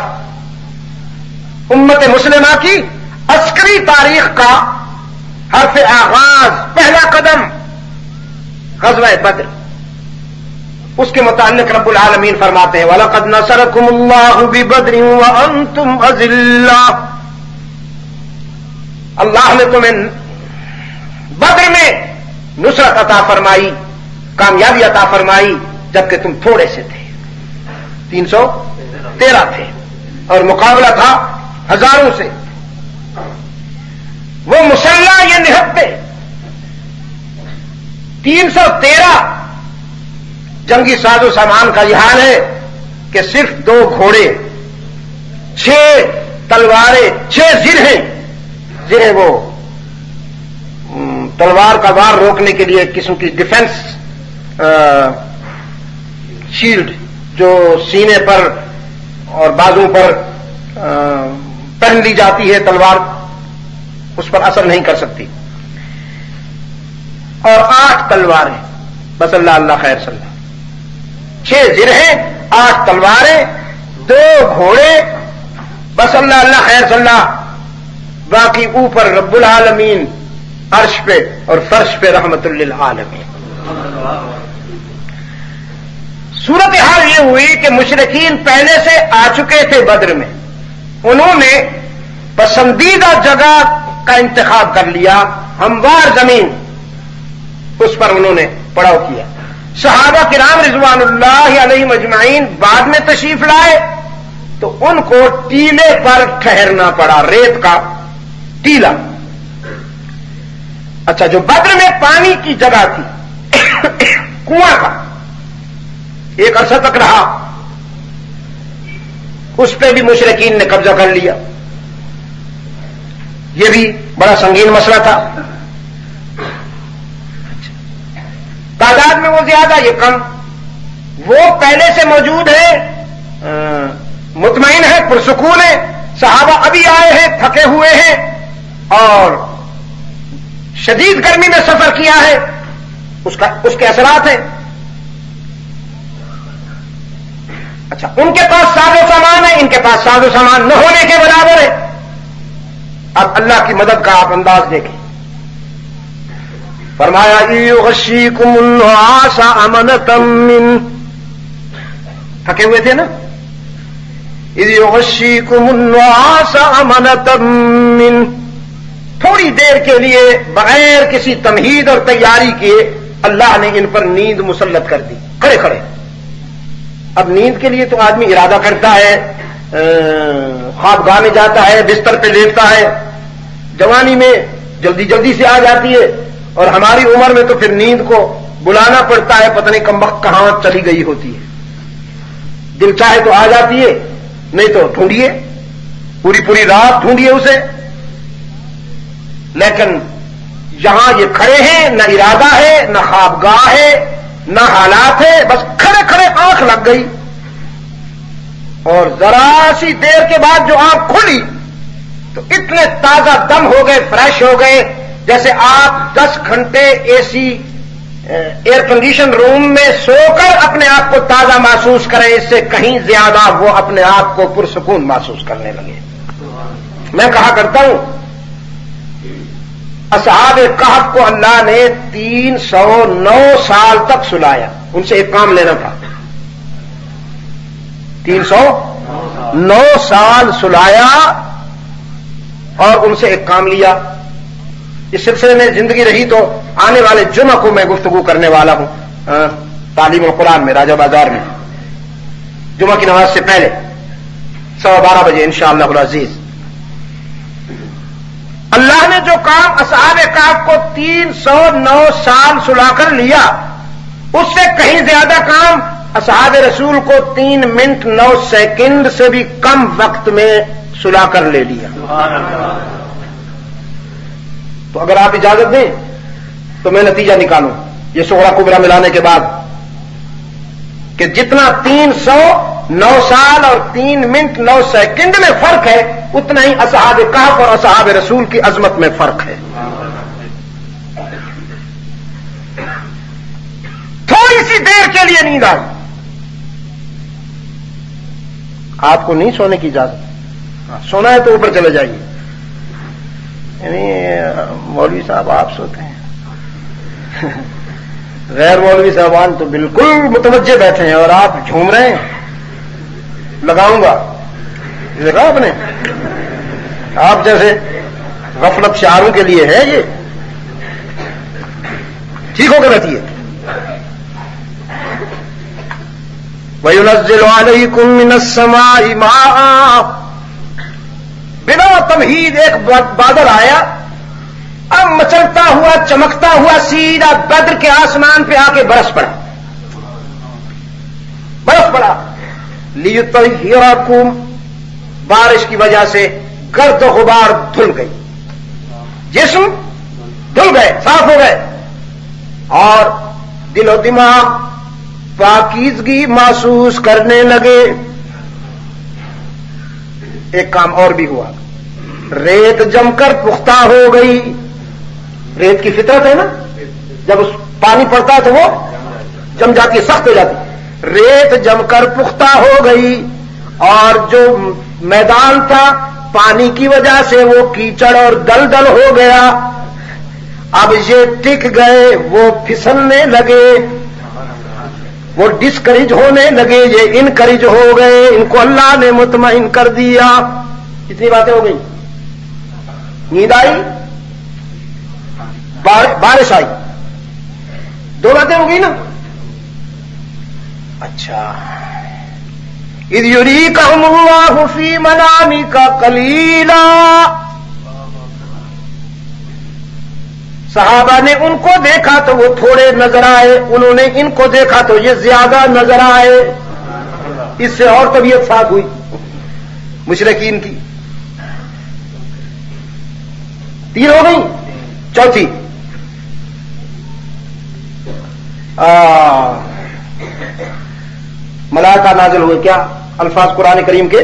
امت مسلمہ کی عسکری تاریخ کا حرف آغاز، پہلا قدم غزوہ بدر. اس کے متعلق رب العالمین فرماتے ہیں وَلَقَدْ نَصَرَكُمُ اللَّهُ بِبَدْرٍ وَأَنْتُمْ أَذِلَّةٌ، اللہ نے تمہیں بدر میں نصرت عطا فرمائی، کامیابی عطا فرمائی، جبکہ تم تھوڑے سے تھے، 313 تھے، اور مقابلہ تھا ہزاروں سے. وہ مسلح یہ نہتے 313 جنگی ساز و سامان کا یہ حال ہے کہ صرف 2 گھوڑے، 6 تلواریں، 6 زرہیں، جنہیں وہ تلوار کا وار روکنے کے لیے ایک قسم کی ڈیفنس شیلڈ جو سینے پر اور بازو پر پہن لی جاتی ہے، تلوار اس پر اثر نہیں کر سکتی، اور 8 تلواریں، بس اللہ اللہ خیر صلی اللہ، 6 زرہیں، 8 تلواریں، 2 گھوڑے، بس اللہ اللہ خیر صلی اللہ، باقی اوپر رب العالمین عرش پہ اور فرش پہ رحمت للعالمین. صورتحال یہ ہوئی کہ مشرکین پہلے سے آ چکے تھے بدر میں، انہوں نے پسندیدہ جگہ کا انتخاب کر لیا، ہموار زمین، اس پر انہوں نے پڑاؤ کیا. صحابہ کرام رضوان اللہ علیہم اجمعین بعد میں تشریف لائے تو ان کو ٹیلے پر ٹھہرنا پڑا، ریت کا ٹیلا. اچھا، جو بدر میں پانی کی جگہ تھی کنواں کا، ایک عرصہ تک رہا، اس پہ بھی مشرکین نے قبضہ کر لیا. یہ بھی بڑا سنگین مسئلہ تھا. تعداد میں وہ زیادہ، یہ کم. وہ پہلے سے موجود ہے، مطمئن ہے، پرسکون ہے. صحابہ ابھی آئے ہیں، تھکے ہوئے ہیں اور شدید گرمی میں سفر کیا ہے، اس کے اثرات ہیں. اچھا، ان کے پاس ساز و سامان ہے، ان کے پاس ساز و سامان نہ ہونے کے برابر ہے. اب اللہ کی مدد کا آپ انداز دیکھیں. فرمایا یغشیکم النعاس امنۃ من، تھکے ہوئے تھے نا، اذ یغشیکم النعاس امنۃ من، تھوڑی دیر کے لیے بغیر کسی تمہید اور تیاری کیے اللہ نے ان پر نیند مسلط کر دی، کھڑے کھڑے. اب نیند کے لیے تو آدمی ارادہ کرتا ہے، خوابگاہ میں جاتا ہے، بستر پہ لیٹتا ہے، جوانی میں جلدی جلدی سے آ جاتی ہے، اور ہماری عمر میں تو پھر نیند کو بلانا پڑتا ہے، پتہ نہیں کمبخت کہاں چلی گئی ہوتی ہے. دل چاہے تو آ جاتی ہے، نہیں تو ڈھونڈیے، پوری رات ڈھونڈیے اسے. لیکن یہاں یہ کھڑے ہیں، نہ ارادہ ہے، نہ خوابگاہ ہے، نہ حالات ہے، بس کھڑے کھڑے آنکھ لگ گئی، اور ذرا سی دیر کے بعد جو آنکھ کھلی تو اتنے تازہ دم ہو گئے، فریش ہو گئے، جیسے آپ 10 گھنٹے اے سی ایئر کنڈیشن روم میں سو کر اپنے آپ کو تازہ محسوس کریں، اس سے کہیں زیادہ وہ اپنے آپ کو پرسکون محسوس کرنے لگے. میں کہا کرتا ہوں، اصحاب کہف کو اللہ نے 309 سال تک سلایا، ان سے ایک کام لینا تھا. 309 سال سلایا اور ان سے ایک کام لیا. اس سلسلے میں زندگی رہی تو آنے والے جمعہ کو میں گفتگو کرنے والا ہوں تعلیم القرآن میں، راجہ بازار میں، جمعہ کی نماز سے پہلے 12:15 بجے انشاءاللہ العزیز. اللہ نے جو کام اصحاب کہف کو 309 سال سلا کر لیا، اس سے کہیں زیادہ کام اصحاب رسول کو 3 منٹ 9 سیکنڈ سے بھی کم وقت میں سلا کر لے لیا. تو اگر آپ اجازت دیں تو میں نتیجہ نکالوں. یہ صغرا کبرا ملانے کے بعد، کہ جتنا 309 سال اور 3 منٹ 9 سیکنڈ میں فرق ہے، اتنا ہی اصحاب کہف اور اصحاب رسول کی عظمت میں فرق ہے. تھوڑی سی دیر کے لیے نیند آئی، آپ کو نہیں سونے کی اجازت، سونا ہے تو اوپر چلے جائیے. یعنی مولوی صاحب آپ سوتے ہیں، غیر مولوی صاحبان تو بالکل متوجہ بیٹھے ہیں اور آپ جھوم رہے ہیں. لگاؤں گا دیکھا آپ نے، آپ جیسے غفلت شعاروں کے لیے ہے یہ. ٹھیک ہو کے رہتی ہے. وَيُنَزِّلُ عَلَيْكُم مِّنَ السَّمَاءِ مَاءً، بنا تمہید ایک بادل آیا، اب مچلتا ہوا چمکتا ہوا سیدھا بدر کے آسمان پہ آ کے برس پڑا. لِيُطَهِّرَكُم، بارش کی وجہ سے گرد و غبار دھل گئی، جسم دھل گئے، صاف ہو گئے، اور دل و دماغ پاکیزگی محسوس کرنے لگے. ایک کام اور بھی ہوا، ریت جم کر پختہ ہو گئی. ریت کی فطرت ہے نا، جب اس پانی پڑتا ہے تو وہ جم جاتی ہے، سخت ہو جاتی ہے. ریت جم کر پختہ ہو گئی، اور جو میدان تھا پانی کی وجہ سے وہ کیچڑ اور دلدل ہو گیا. اب یہ ٹک گئے، وہ پھسلنے لگے، وہ ڈسکریج ہونے لگے، یہ انکریج ہو گئے. ان کو اللہ نے مطمئن کر دیا. کتنی باتیں ہو گئی؟ نیند آئی، بارش آئی، 2 باتیں ہو گئی نا. اچھا، اذ یریکہم اللہ فی منامک قلیلا، صحابہ نے ان کو دیکھا تو وہ تھوڑے نظر آئے، انہوں نے ان کو دیکھا تو یہ زیادہ نظر آئے. اس سے اور طبیعت صاف ہوئی مشرکین کی. 3 ہو گئی. چوتھی، ملائکہ نازل ہوئے. کیا الفاظ قرآن کریم کے؟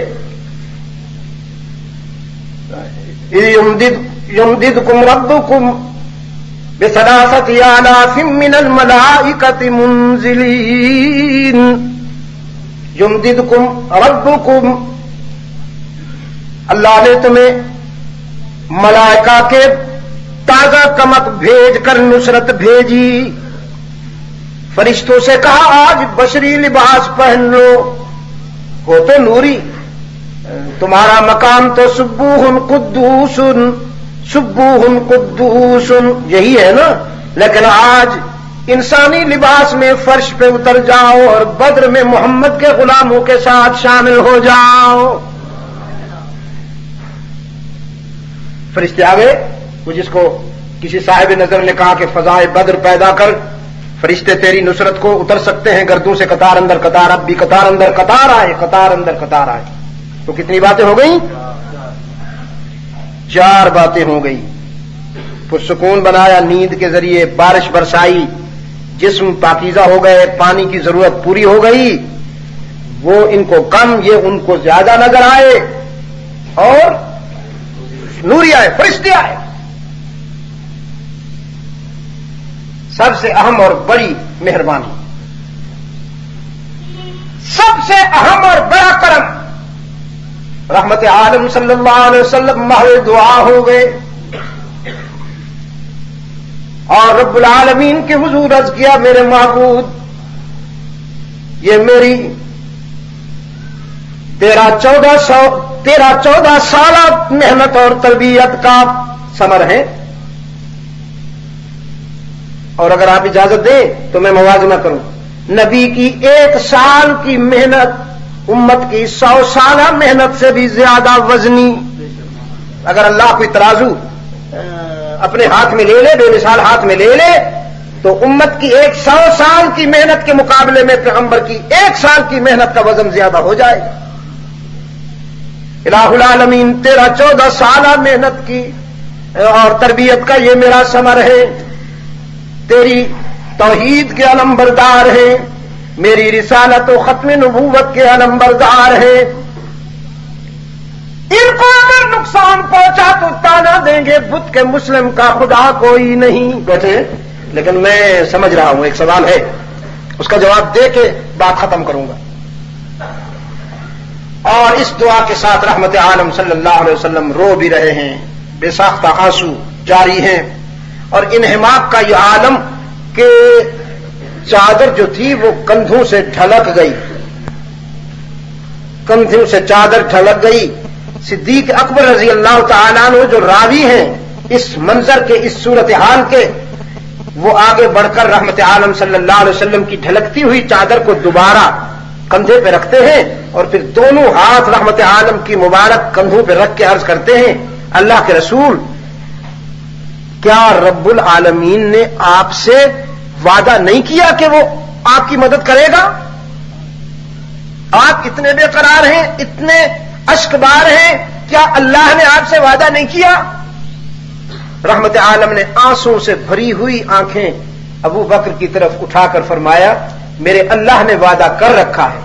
یمددکم ربکم بثلاثۃ آلاف من الملائکۃ منزلین. یمددکم ربکم، اللہ نے تمہیں ملائکہ کے تازہ کمک بھیج کر نصرت بھیجی. فرشتوں سے کہا آج بشری لباس پہن لو، ہو تو نوری، تمہارا مقام تو سبوح قدوس، سبوح قدوس یہی ہے نا. لیکن آج انسانی لباس میں فرش پہ اتر جاؤ اور بدر میں محمد کے غلاموں کے ساتھ شامل ہو جاؤ. فرشتے آ گئے. وہ جس کو کسی صاحب نظر نے کہا کہ فضائے بدر پیدا کر، فرشتے تیری نصرت کو اتر سکتے ہیں گردوں سے قطار اندر قطار. اب بھی قطار اندر قطار آئے، قطار اندر قطار آئے. تو کتنی باتیں ہو گئیں؟ 4 باتیں ہو گئی. پرسکون بنایا نیند کے ذریعے، بارش برسائی، جسم پاکیزہ ہو گئے، پانی کی ضرورت پوری ہو گئی. وہ ان کو کم، یہ ان کو زیادہ نظر آئے، اور نوری آئے، فرشتے آئے. سب سے اہم اور بڑی مہربانی، سب سے اہم اور بڑا کرم، رحمت عالم صلی اللہ علیہ وسلم محو دعا ہو گئے اور رب العالمین کے حضور عرض کیا میرے معبود، یہ میری 13-14 سالہ محنت اور تربیت کا ثمر ہے، اور اگر آپ اجازت دیں تو میں موازنہ کروں. نبی کی 1 سال کی محنت امت کی 100 سالہ محنت سے بھی زیادہ وزنی. اگر اللہ کوئی ترازو اپنے ہاتھ میں لے لے، بے مثال ہاتھ میں لے لے، تو امت کی 100 سال کی محنت کے مقابلے میں پیغمبر کی 1 سال کی محنت کا وزن زیادہ ہو جائے. الہ العالمین 13-14 سالہ محنت کی اور تربیت کا یہ میرا ثمر ہے. تیری توحید کے علم بردار ہیں، میری رسالت و ختم نبوت کے علم بردار ہیں، ان کو اگر نقصان پہنچا تو تانا دیں گے بت کے مسلم کا خدا کوئی نہیں۔ بیٹھے، لیکن میں سمجھ رہا ہوں ایک سوال ہے، اس کا جواب دے کے بات ختم کروں گا۔ اور اس دعا کے ساتھ رحمت عالم صلی اللہ علیہ وسلم رو بھی رہے ہیں، بے ساختہ آنسو جاری ہیں، اور انہماک کا یہ عالم کہ چادر جو تھی وہ کندھوں سے ڈھلک گئی، کندھوں سے چادر ڈھلک گئی۔ صدیق اکبر رضی اللہ تعالیٰ عنہ جو راوی ہیں اس منظر کے، اس صورتحال کے، وہ آگے بڑھ کر رحمت عالم صلی اللہ علیہ وسلم کی ڈھلکتی ہوئی چادر کو دوبارہ کندھے پہ رکھتے ہیں، اور پھر دونوں ہاتھ رحمت عالم کی مبارک کندھوں پہ رکھ کے عرض کرتے ہیں، اللہ کے رسول، کیا رب العالمین نے آپ سے وعدہ نہیں کیا کہ وہ آپ کی مدد کرے گا؟ آپ اتنے بے قرار ہیں، اتنے اشک بار ہیں، کیا اللہ نے آپ سے وعدہ نہیں کیا؟ رحمت عالم نے آنسوں سے بھری ہوئی آنکھیں ابو بکر کی طرف اٹھا کر فرمایا، میرے اللہ نے وعدہ کر رکھا ہے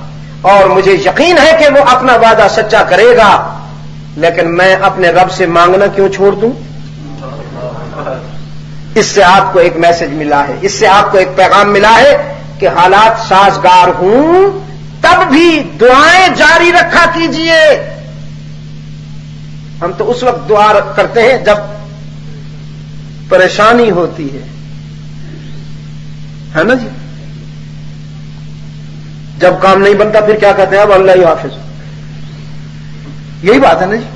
اور مجھے یقین ہے کہ وہ اپنا وعدہ سچا کرے گا، لیکن میں اپنے رب سے مانگنا کیوں چھوڑ دوں؟ اس سے آپ کو ایک میسج ملا ہے، اس سے آپ کو ایک پیغام ملا ہے کہ حالات سازگار ہوں تب بھی دعائیں جاری رکھا کیجئے۔ ہم تو اس وقت دعا کرتے ہیں جب پریشانی ہوتی ہے نا جی، جب کام نہیں بنتا پھر کیا کہتے ہیں؟ اب اللہ ہی حافظ، یہی بات ہے نا جی۔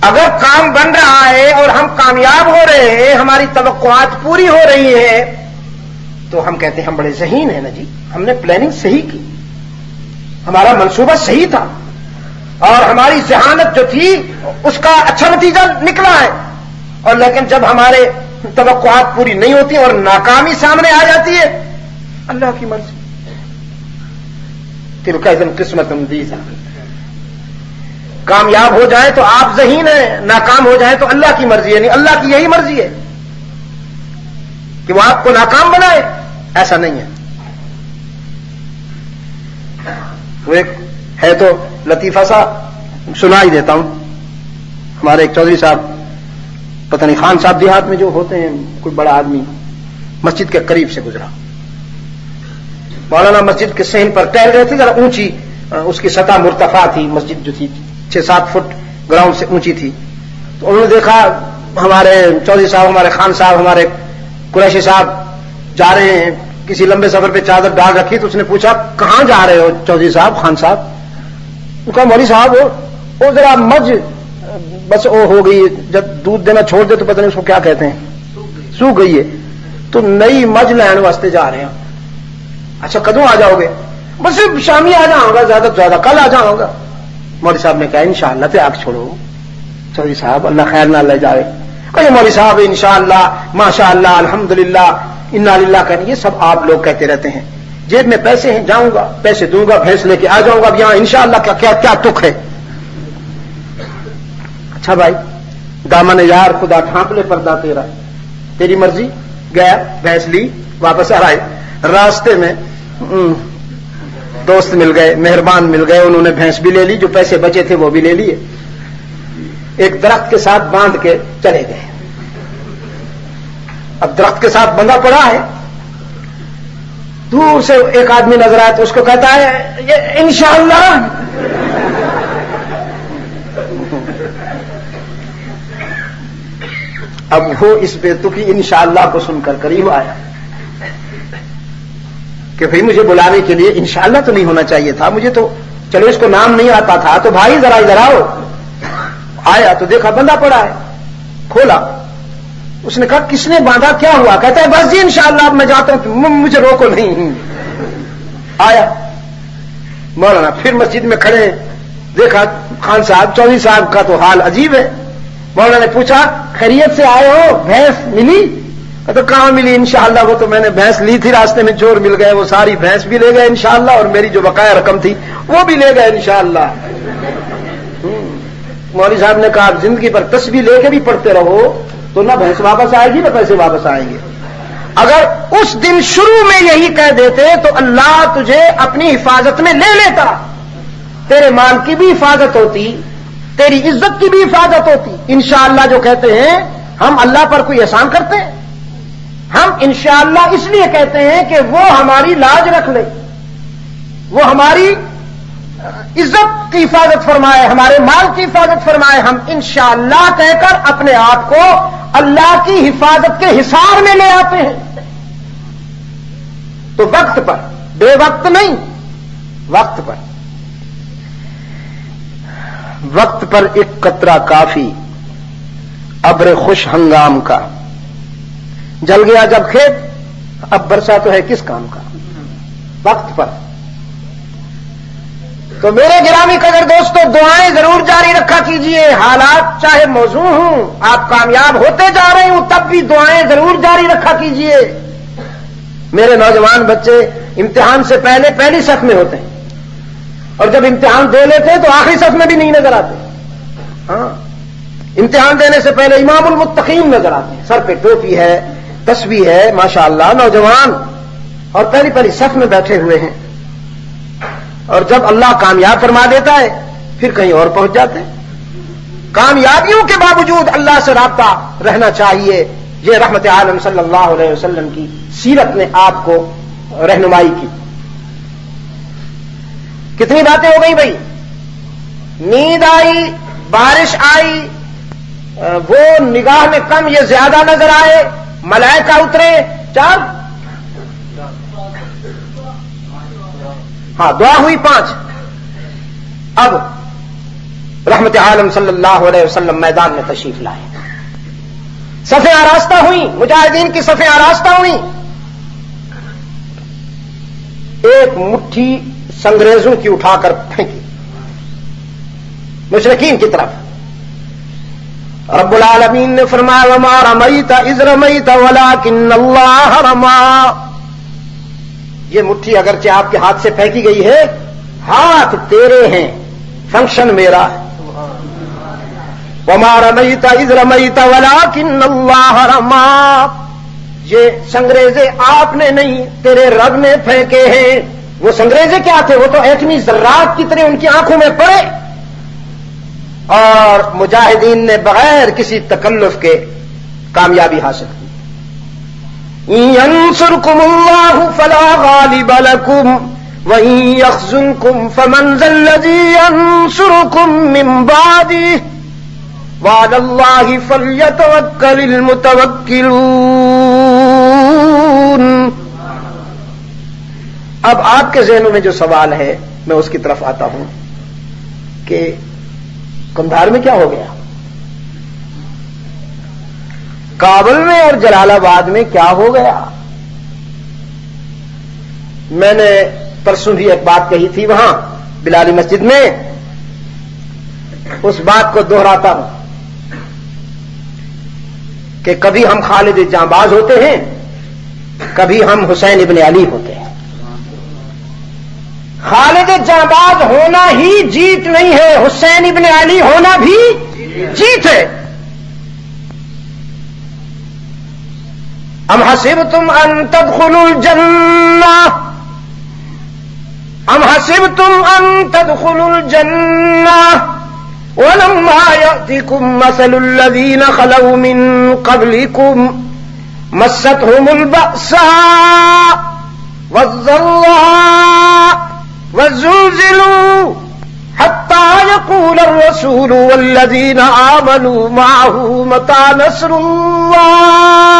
اگر کام بن رہا ہے اور ہم کامیاب ہو رہے ہیں، ہماری توقعات پوری ہو رہی ہیں، تو ہم کہتے ہیں ہم بڑے ذہین ہیں نا جی، ہم نے پلاننگ صحیح کی، ہمارا منصوبہ صحیح تھا، اور ہماری ذہانت جو تھی اس کا اچھا نتیجہ نکلا ہے۔ اور لیکن جب ہمارے توقعات پوری نہیں ہوتی اور ناکامی سامنے آ جاتی ہے، اللہ کی مرضی، تلک اذا قسمۃ ضیزہ۔ کامیاب ہو جائیں تو آپ ذہین ہیں، ناکام ہو جائیں تو اللہ کی مرضی ہے، نہیں اللہ کی یہی مرضی ہے کہ وہ آپ کو ناکام بنائے، ایسا نہیں ہے۔ وہ ایک ہے تو لطیفہ سا سنا ہی دیتا ہوں۔ ہمارے ایک چودھری صاحب، پتہ نہیں خان صاحب دیہات میں جو ہوتے ہیں، کوئی بڑا آدمی مسجد کے قریب سے گزرا، مولانا مسجد کے صحن پر ٹہل رہے تھے، ذرا اونچی اس کی سطح مرتفع تھی، مسجد جو تھی 6-7 فٹ گراؤنڈ سے اونچی تھی، تو انہوں نے دیکھا ہمارے چودھری صاحب، ہمارے خان صاحب، ہمارے قریشی صاحب جا رہے ہیں، کسی لمبے سفر پہ چادر ڈال رکھی، تو اس نے پوچھا کہاں جا رہے ہو چودھری صاحب، خان صاحب؟ وہ کہا مولوی صاحب وہ ذرا مجھ بس وہ ہو گئی، جب دودھ دینا چھوڑ دے تو پتہ نہیں اس کو کیا کہتے ہیں، سوکھ گئی ہے، تو نئی مجھ لین واسطے جا رہے ہیں۔ اچھا کدوں آ جاؤ گے؟ بس شامی آ جاؤں گا، زیادہ سے زیادہ کل آ جاؤں گا۔ مولوی صاحب نے کہا انشاءاللہ پہ آگ چھوڑو چودھری صاحب، اللہ خیر نہ لے جائے۔ کہے مولوی صاحب انشاءاللہ، ماشاءاللہ، الحمدللہ، انا للہ کہنے، یہ سب آپ لوگ کہتے رہتے ہیں، جیب میں پیسے ہیں، جاؤں گا پیسے دوں گا، بھینس لے کے آ جاؤں گا، اب یہاں انشاءاللہ کیا تک ہے؟ اچھا بھائی، دامن یار خدا ڈھانپ لے پردہ تیرا، تیری مرضی۔ گیا، بھینس لی، واپس آ رہے، راستے میں دوست مل گئے، مہربان مل گئے، انہوں نے بھینس بھی لے لی، جو پیسے بچے تھے وہ بھی لے لیے، ایک درخت کے ساتھ باندھ کے چلے گئے۔ اب درخت کے ساتھ بندھا پڑا ہے، دور سے ایک آدمی نظر آیا تو اس کو کہتا ہے یہ انشاءاللہ۔ اب وہ اس بیتکی انشاءاللہ کو سن کر قریب آیا کہ بھئی مجھے بلانے کے لیے انشاءاللہ تو نہیں ہونا چاہیے تھا، مجھے تو چلو اس کو نام نہیں آتا تھا، تو بھائی ذرا ادھر آؤ۔ آیا تو دیکھا بندہ پڑا ہے، کھولا، اس نے کہا کس نے باندھا، کیا ہوا؟ کہتا ہے بس جی انشاءاللہ اب میں جاتا ہوں، مجھے روکو نہیں۔ آیا مولانا پھر مسجد میں کھڑے، دیکھا خان صاحب، چودھری صاحب کا تو حال عجیب ہے۔ مولانا نے پوچھا خیریت سے آئے ہو، بھینس ملی؟ تو کہاں ملی انشاءاللہ، وہ تو میں نے بھینس لی تھی، راستے میں چور مل گئے، وہ ساری بھینس بھی لے گئے انشاءاللہ، اور میری جو بقایا رقم تھی وہ بھی لے گئے انشاءاللہ۔ مولوی صاحب نے کہا آپ زندگی پر تسبیح لے کے بھی پڑھتے رہو تو تو نہ بھینس واپس آئے گی نہ پیسے واپس آئیں گے. اگر اس دن شروع میں یہی کہہ دیتے تو اللہ تجھے اپنی حفاظت میں لے لیتا. تیرے مال کی بھی حفاظت ہوتی, تیری عزت کی بھی حفاظت ہوتی. انشاءاللہ جو کہتے ہیں ہم اللہ پر کوئی احسان کرتے ہیں؟ ہم انشاءاللہ اس لیے کہتے ہیں کہ وہ ہماری لاج رکھ لے, وہ ہماری عزت کی حفاظت فرمائے, ہمارے مال کی حفاظت فرمائے. ہم انشاءاللہ کہہ کر اپنے آپ کو اللہ کی حفاظت کے حصار میں لے آتے ہیں. تو وقت پر, بے وقت نہیں, وقت پر, وقت پر ایک قطرہ کافی ابر خوش ہنگام کا. جل گیا جب کھیت, اب برسا تو ہے کس کام کا. وقت پر. تو میرے گرامی قدر دوستو, دعائیں ضرور جاری رکھا کیجئے. حالات چاہے موزوں ہوں, آپ کامیاب ہوتے جا رہے ہوں, تب بھی دعائیں ضرور جاری رکھا کیجئے. میرے نوجوان بچے امتحان سے پہلے پہلی صف میں ہوتے ہیں, اور جب امتحان دے لیتے تو آخری صف میں بھی نہیں نظر آتے. ہاں, امتحان دینے سے پہلے امام المتقین نظر آتے ہیں, سر پہ ٹوپی ہے, تسبیح ہے, ماشاءاللہ نوجوان, اور پہلی پہلی صف میں بیٹھے ہوئے ہیں. اور جب اللہ کامیاب فرما دیتا ہے پھر کہیں اور پہنچ جاتے ہیں. کامیابیوں کے باوجود اللہ سے رابطہ رہنا چاہیے. یہ رحمت عالم صلی اللہ علیہ وسلم کی سیرت نے آپ کو رہنمائی کی. کتنی باتیں ہو گئی بھائی. نیند آئی, بارش آئی, وہ نگاہ میں کم یہ زیادہ نظر آئے, ملائکہ اترے, 4, ہاں دعا ہوئی 5. اب رحمت عالم صلی اللہ علیہ وسلم میدان میں تشریف لائے, صفیں آراستہ ہوئی, مجاہدین کی صفیں آراستہ ہوئی. ایک مٹھی سنگریزوں کی اٹھا کر پھینکی مشرکین کی طرف. رب العالمین نے فرمایا وما رمیت اذ رمیت ولکن اللہ رما. یہ مٹھی اگرچہ آپ کے ہاتھ سے پھینکی گئی ہے, ہاتھ تیرے ہیں, فنکشن میرا ہے. وما رمیت اذ رمیت ولکن اللہ رما. یہ سنگریزے آپ نے نہیں, تیرے رب نے پھینکے ہیں. وہ سنگریزے کیا تھے؟ وہ تو ایٹمی ذرات کی طرح ان کی آنکھوں میں پڑے, اور مجاہدین نے بغیر کسی تکلف کے کامیابی حاصل کی. ينصركم الله فلا غالب لكم وإن يخذلكم فمن ذا الذي ينصركم من بعده وعلى الله فليتوكل المتوكلون. اب آپ کے ذہنوں میں جو سوال ہے میں اس کی طرف آتا ہوں کہ قندھار میں کیا ہو گیا, کابل میں اور جلال آباد میں کیا ہو گیا. میں نے پرسوں بھی ایک بات کہی تھی وہاں بلالی مسجد میں, اس بات کو دہراتا ہوں کہ کبھی ہم خالد جانباز ہوتے ہیں, کبھی ہم حسین ابن علی ہوتے ہیں. خالد جانباز ہونا ہی جیت نہیں ہے, حسین ابن علی ہونا بھی جیت ہے. ام حسبتم ان تدخلوا الجنہ ام حسبتم ان تدخلوا الجنہ ولما يأتكم مثل الذين خلوا من قبلكم مستهم البأساء والضراء وزلزلوا حتى يقول الرسول والذين آمنوا معه متى نصر الله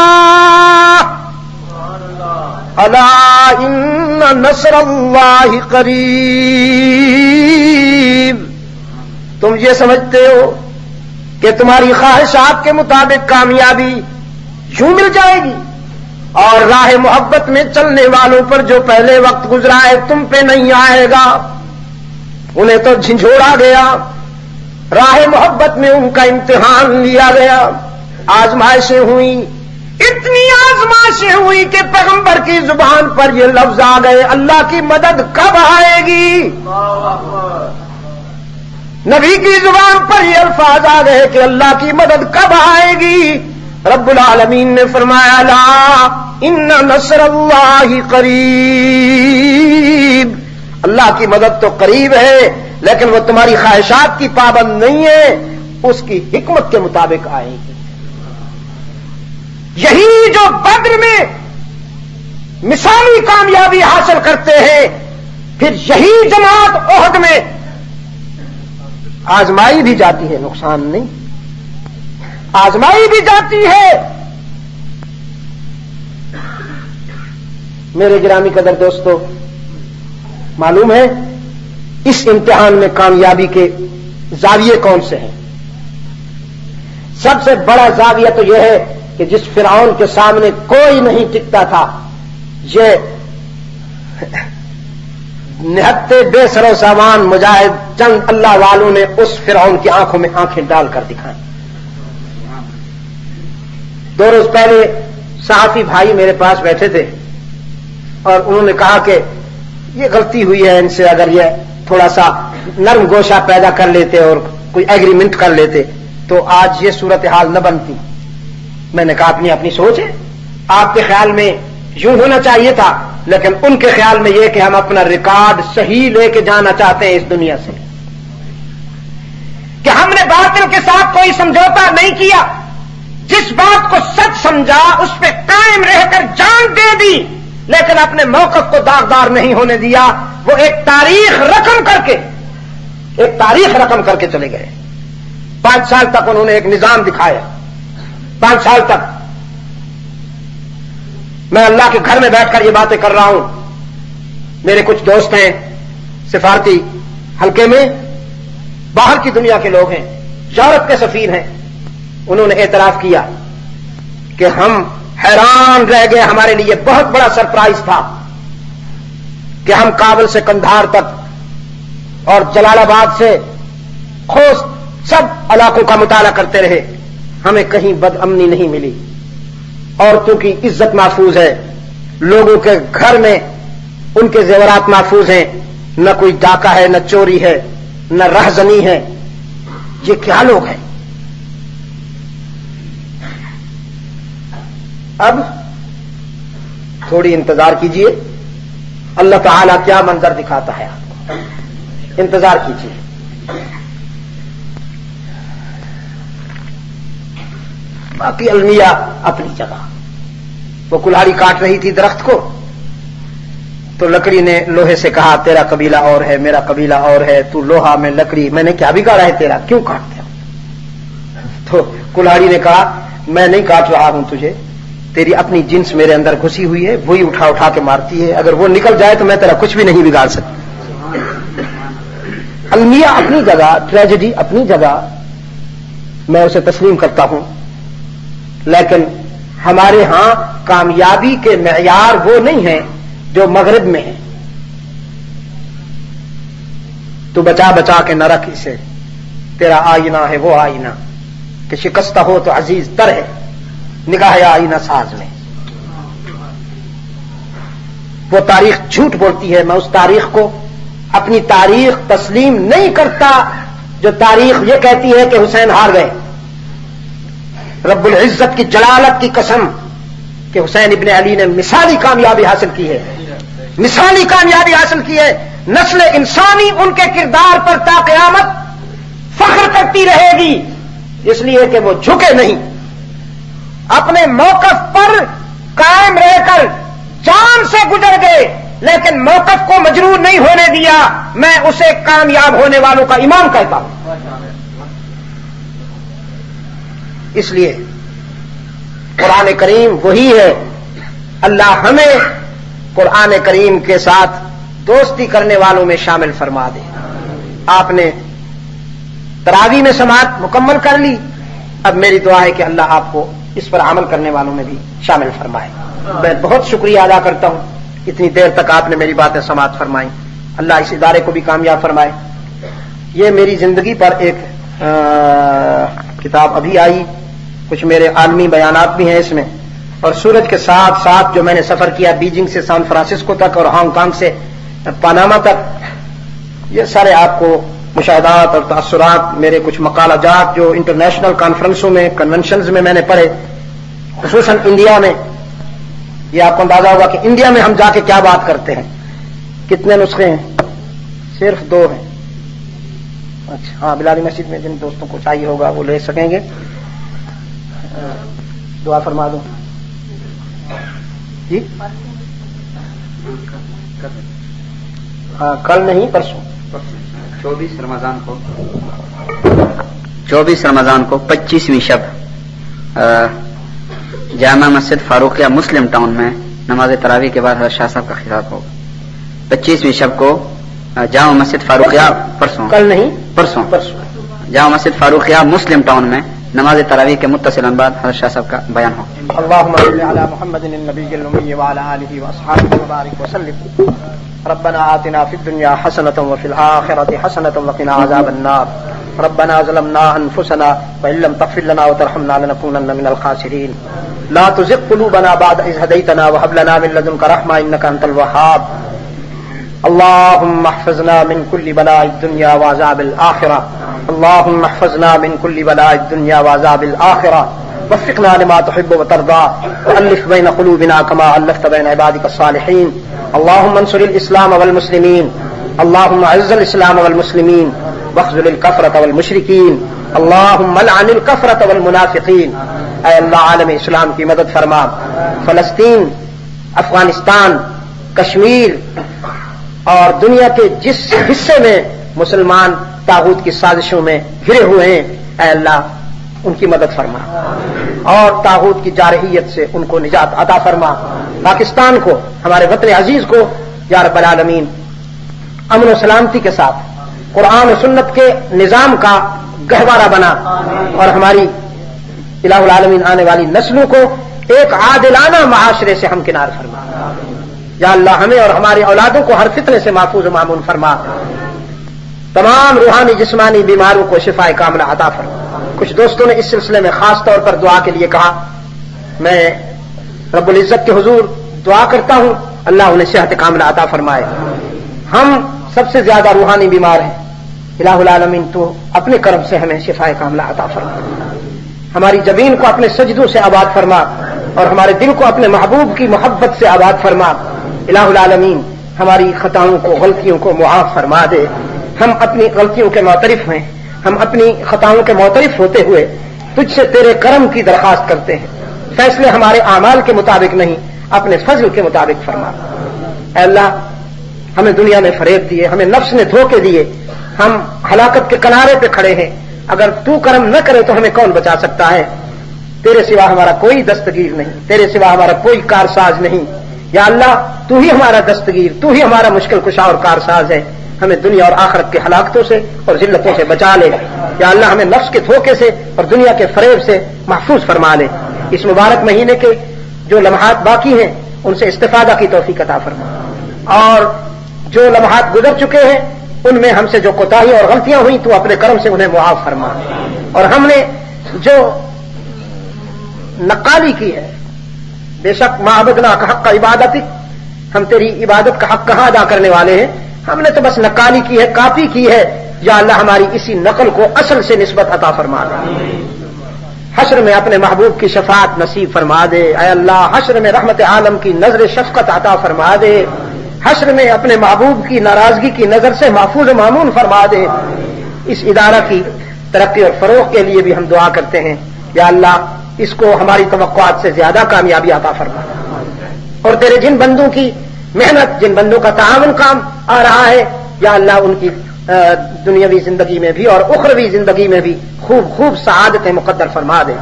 ألا إن نصر الله قريب. تم یہ سمجھتے ہو کہ تمہاری خواہشات کے مطابق کامیابی یوں مل جائے گی, اور راہ محبت میں چلنے والوں پر جو پہلے وقت گزرا ہے تم پہ نہیں آئے گا. انہیں تو جھنجھوڑا گیا, راہ محبت میں ان کا امتحان لیا گیا, آزمائشیں ہوئیں, اتنی آزمائشیں ہوئی کہ پیغمبر کی زبان پر یہ لفظ آ گئے اللہ کی مدد کب آئے گی. نبی کی زبان پر یہ الفاظ آ گئے کہ اللہ کی مدد کب آئے گی. رب العالمین نے فرمایا لا ان نصر اللہ قریب، اللہ کی مدد تو قریب ہے لیکن وہ تمہاری خواہشات کی پابند نہیں ہے، اس کی حکمت کے مطابق آئے گی۔ یہی جو بدر میں مثالی کامیابی حاصل کرتے ہیں، پھر یہی جماعت احد میں آزمائی بھی جاتی ہے، نقصان نہیں، آزمائی بھی جاتی ہے۔ میرے گرامی قدر دوستو، معلوم ہے اس امتحان میں کامیابی کے زاویے کون سے ہیں؟ سب سے بڑا زاویہ تو یہ ہے کہ جس فرعون کے سامنے کوئی نہیں ٹکتا تھا، یہ نہتے بے سر و سامان مجاہد چند اللہ والوں نے اس فرعون کی آنکھوں میں آنکھیں ڈال کر دکھائیں۔ 2 روز پہلے صحافی بھائی میرے پاس بیٹھے تھے اور انہوں نے کہا کہ یہ غلطی ہوئی ہے، ان سے اگر یہ تھوڑا سا نرم گوشہ پیدا کر لیتے اور کوئی ایگریمنٹ کر لیتے تو آج یہ صورتحال نہ بنتی۔ میں نے کہا اپنی سوچ ہے، آپ کے خیال میں یوں ہونا چاہیے تھا، لیکن ان کے خیال میں یہ کہ ہم اپنا ریکارڈ صحیح لے کے جانا چاہتے ہیں اس دنیا سے، کہ ہم نے باطل کے ساتھ کوئی سمجھوتا نہیں کیا، جس بات کو سچ سمجھا اس پہ قائم رہ کر جان دے دی، لیکن اپنے موقف کو داغدار نہیں ہونے دیا۔ وہ ایک تاریخ رقم کر کے چلے گئے۔ 5 سال تک انہوں نے ایک نظام دکھایا، 5 سال تک میں اللہ کے گھر میں بیٹھ کر یہ باتیں کر رہا ہوں۔ میرے کچھ دوست ہیں سفارتی حلقے میں، باہر کی دنیا کے لوگ ہیں، یورپ کے سفیر ہیں، انہوں نے اعتراف کیا کہ ہم حیران رہ گئے، ہمارے لیے بہت بڑا سرپرائز تھا کہ ہم کابل سے قندھار تک اور جلال آباد سے خوست سب علاقوں کا مطالعہ کرتے رہے، ہمیں کہیں بد امنی نہیں ملی، عورتوں کی عزت محفوظ ہے، لوگوں کے گھر میں ان کے زیورات محفوظ ہیں، نہ کوئی ڈاکہ ہے، نہ چوری ہے، نہ رہزنی ہے۔ یہ کیا لوگ ہیں؟ اب تھوڑی انتظار کیجئے، اللہ تعالیٰ کیا منظر دکھاتا ہے آپ کو، انتظار کیجئے۔ باقی المیہ اپنی جگہ، وہ کلہاڑی کاٹ رہی تھی درخت کو تو لکڑی نے لوہے سے کہا تیرا قبیلہ اور ہے، میرا قبیلہ اور ہے، تو لوہا میں لکڑی، میں نے کیا بگاڑا ہے تیرا، کیوں کاٹتے ہو؟ تو کلہاڑی نے کہا میں نہیں کاٹ رہا ہوں تجھے، تیری اپنی جنس میرے اندر گھسی ہوئی ہے، وہی اٹھا اٹھا کے مارتی ہے، اگر وہ نکل جائے تو میں تیرا کچھ بھی نہیں بگاڑ سکتا۔ المیہ اپنی جگہ، ٹریجڈی اپنی جگہ، میں اسے تسلیم کرتا ہوں، لیکن ہمارے ہاں کامیابی کے معیار وہ نہیں ہیں جو مغرب میں ہیں۔ تو بچا بچا کے نہ رکھ اسے، تیرا آئینہ ہے وہ آئینہ کہ شکستہ ہو تو عزیز تر ہے، نگاہ آئینہ ساز میں۔ وہ تاریخ جھوٹ بولتی ہے، میں اس تاریخ کو اپنی تاریخ تسلیم نہیں کرتا جو تاریخ یہ کہتی ہے کہ حسین ہار گئے۔ رب العزت کی جلالت کی قسم کہ حسین ابن علی نے مثالی کامیابی حاصل کی ہے، مثالی کامیابی حاصل کی ہے۔ نسل انسانی ان کے کردار پر تا قیامت فخر کرتی رہے گی، اس لیے کہ وہ جھکے نہیں، اپنے موقف پر قائم رہ کر جان سے گزر گئے، لیکن موقف کو مجروح نہیں ہونے دیا۔ میں اسے کامیاب ہونے والوں کا امام کہتا ہوں۔ اس لیے قرآن کریم وہی ہے، اللہ ہمیں قرآن کریم کے ساتھ دوستی کرنے والوں میں شامل فرما دے۔ آپ نے تراویح میں سماعت مکمل کر لی، اب میری دعا ہے کہ اللہ آپ کو اس پر عمل کرنے والوں میں بھی شامل فرمائے۔ میں بہت شکریہ ادا کرتا ہوں، اتنی دیر تک آپ نے میری باتیں سماعت فرمائیں، اللہ اس ادارے کو بھی کامیاب فرمائے۔ یہ میری زندگی پر ایک کتاب ابھی آئی، کچھ میرے عالمی بیانات بھی ہیں اس میں، اور سورج کے ساتھ ساتھ جو میں نے سفر کیا بیجنگ سے سان فرانسسکو تک اور ہانگ کانگ سے پاناما تک، یہ سارے آپ کو مشاہدات اور تاثرات، میرے کچھ مقالہ جات جو انٹرنیشنل کانفرنسوں میں، کنونشنز میں نے پڑھے، خصوصاً انڈیا میں یہ آپ کو اندازہ ہوگا کہ انڈیا میں ہم جا کے کیا بات کرتے ہیں. کتنے نسخے ہیں؟ صرف 2 ہیں. اچھا ہاں بلالی مسجد میں جن دوستوں کو چاہیے ہوگا وہ لے سکیں گے. دعا فرما دو جی. ہاں کل نہیں پرسوں
24 رمضان کو 25ویں شب جامع مسجد فاروقیہ مسلم ٹاؤن میں نماز تراویح کے بعد حضرت شاہ صاحب کا خطاب ہوگا. 25ویں شب کو جامع مسجد فاروقیہ پرسوں
کل نہیں
پرسوں جامع مسجد فاروقیہ مسلم ٹاؤن میں نماز تراویح کے متصلاً بعد حضرت شاہ صاحب کا بیان ہوگا.
اللهم صل على محمد النبي الأمي وعلى آله وأصحابه وبارك وسلم. ربنا آتنا في الدنيا حسنة وفي الآخرة حسنة وقنا عذاب النار. ربنا ظلمنا أنفسنا وإن لم تغفر لنا وترحمنا لنكونن من الخاسرين. لا تزغ قلوبنا بعد إذ هديتنا وهب لنا من لدنك رحمة إنك أنت الوهاب. اللهم احفظنا من كل بلاء الدنيا وعذاب الآخرة. اللهم احفظنا من كل بلاء الدنيا وعذاب الآخرة. وفقنا لما تحب وترضى وألف بين قلوبنا كما ألفت بين عبادك الصالحين. اللهم انصر الإسلام والمسلمين. اللهم اعز الإسلام والمسلمين واخذل الكفرة والمشركين. اللهم لعن الكفرة والمنافقين. اے اللہ عالم اسلام کی مدد فرما. فلسطین، افغانستان، کشمیر اور دنیا کے جس حصے میں مسلمان طاغوت کی سازشوں میں گھرے ہوئے ہیں اے اللہ ان کی مدد فرما اور طاغوت کی جارحیت سے ان کو نجات عطا فرما. پاکستان کو، ہمارے وطن عزیز کو یا رب العالمین امن و سلامتی کے ساتھ قرآن و سنت کے نظام کا گہوارہ بنا اور ہماری الہ العالمین آنے والی نسلوں کو ایک عادلانہ معاشرے سے ہمکنار فرما. یا اللہ ہمیں اور ہماری اولادوں کو ہر فتنے سے محفوظ و مامون فرما. تمام روحانی جسمانی بیماروں کو شفاء کاملہ عطا فرما. کچھ دوستوں نے اس سلسلے میں خاص طور پر دعا کے لیے کہا. میں رب العزت کے حضور دعا کرتا ہوں اللہ انہیں صحت کاملہ عطا فرمائے. ہم سب سے زیادہ روحانی بیمار ہیں. الہ العالمین تو اپنے کرم سے ہمیں شفاء کاملہ عطا فرما. ہماری جبین کو اپنے سجدوں سے آباد فرما اور ہمارے دل کو اپنے محبوب کی محبت سے آباد فرما. الہ العالمین ہماری خطاؤں کو، غلطیوں کو معاف فرما دے. ہم اپنی غلطیوں کے معترف ہیں. ہم اپنی خطاؤں کے معترف ہوتے ہوئے تجھ سے تیرے کرم کی درخواست کرتے ہیں. فیصلے ہمارے اعمال کے مطابق نہیں اپنے فضل کے مطابق فرما. اے اللہ ہمیں دنیا میں فریب دیے، ہمیں نفس نے دھوکے دیے، ہم ہلاکت کے کنارے پہ کھڑے ہیں. اگر تو کرم نہ کرے تو ہمیں کون بچا سکتا ہے؟ تیرے سوا ہمارا کوئی دستگیر نہیں، تیرے سوا ہمارا کوئی کارساز نہیں. یا اللہ تو ہی ہمارا دستگیر، تو ہی ہمارا مشکل کشا اور کارساز ہے. ہمیں دنیا اور آخرت کے ہلاکتوں سے اور ذلتوں سے بچا لے. یا اللہ ہمیں نفس کے دھوکے سے اور دنیا کے فریب سے محفوظ فرما لے. اس مبارک مہینے کے جو لمحات باقی ہیں ان سے استفادہ کی توفیق عطا فرما اور جو لمحات گزر چکے ہیں ان میں ہم سے جو کوتاہی اور غلطیاں ہوئیں تو اپنے کرم سے انہیں معاف فرما. اور ہم نے جو نقالی کی ہے، بے شک معبدنا کا حق عبادت، ہم تیری عبادت کا حق کہاں ادا کرنے والے ہیں؟ ہم نے تو بس نقالی کی ہے، کاپی کی ہے. یا اللہ ہماری اسی نقل کو اصل سے نسبت عطا فرما دے. حشر میں اپنے محبوب کی شفاعت نصیب فرما دے. اے اللہ حشر میں رحمت عالم کی نظر شفقت عطا فرما دے. حشر میں اپنے محبوب کی ناراضگی کی نظر سے محفوظ و مامون فرما دے. اس ادارہ کی ترقی اور فروغ کے لیے بھی ہم دعا کرتے ہیں. یا اللہ اس کو ہماری توقعات سے زیادہ کامیابی عطا فرما. اور تیرے جن بندوں کی محنت، جن بندوں کا تعاون کام آ رہا ہے یا اللہ ان کی دنیاوی زندگی میں بھی اور اخروی زندگی میں بھی خوب خوب سعادتیں مقدر فرما دے.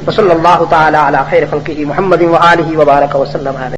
وصلی اللہ تعالی علی خیر خلقہ محمد وآلہ وبارک وسلم.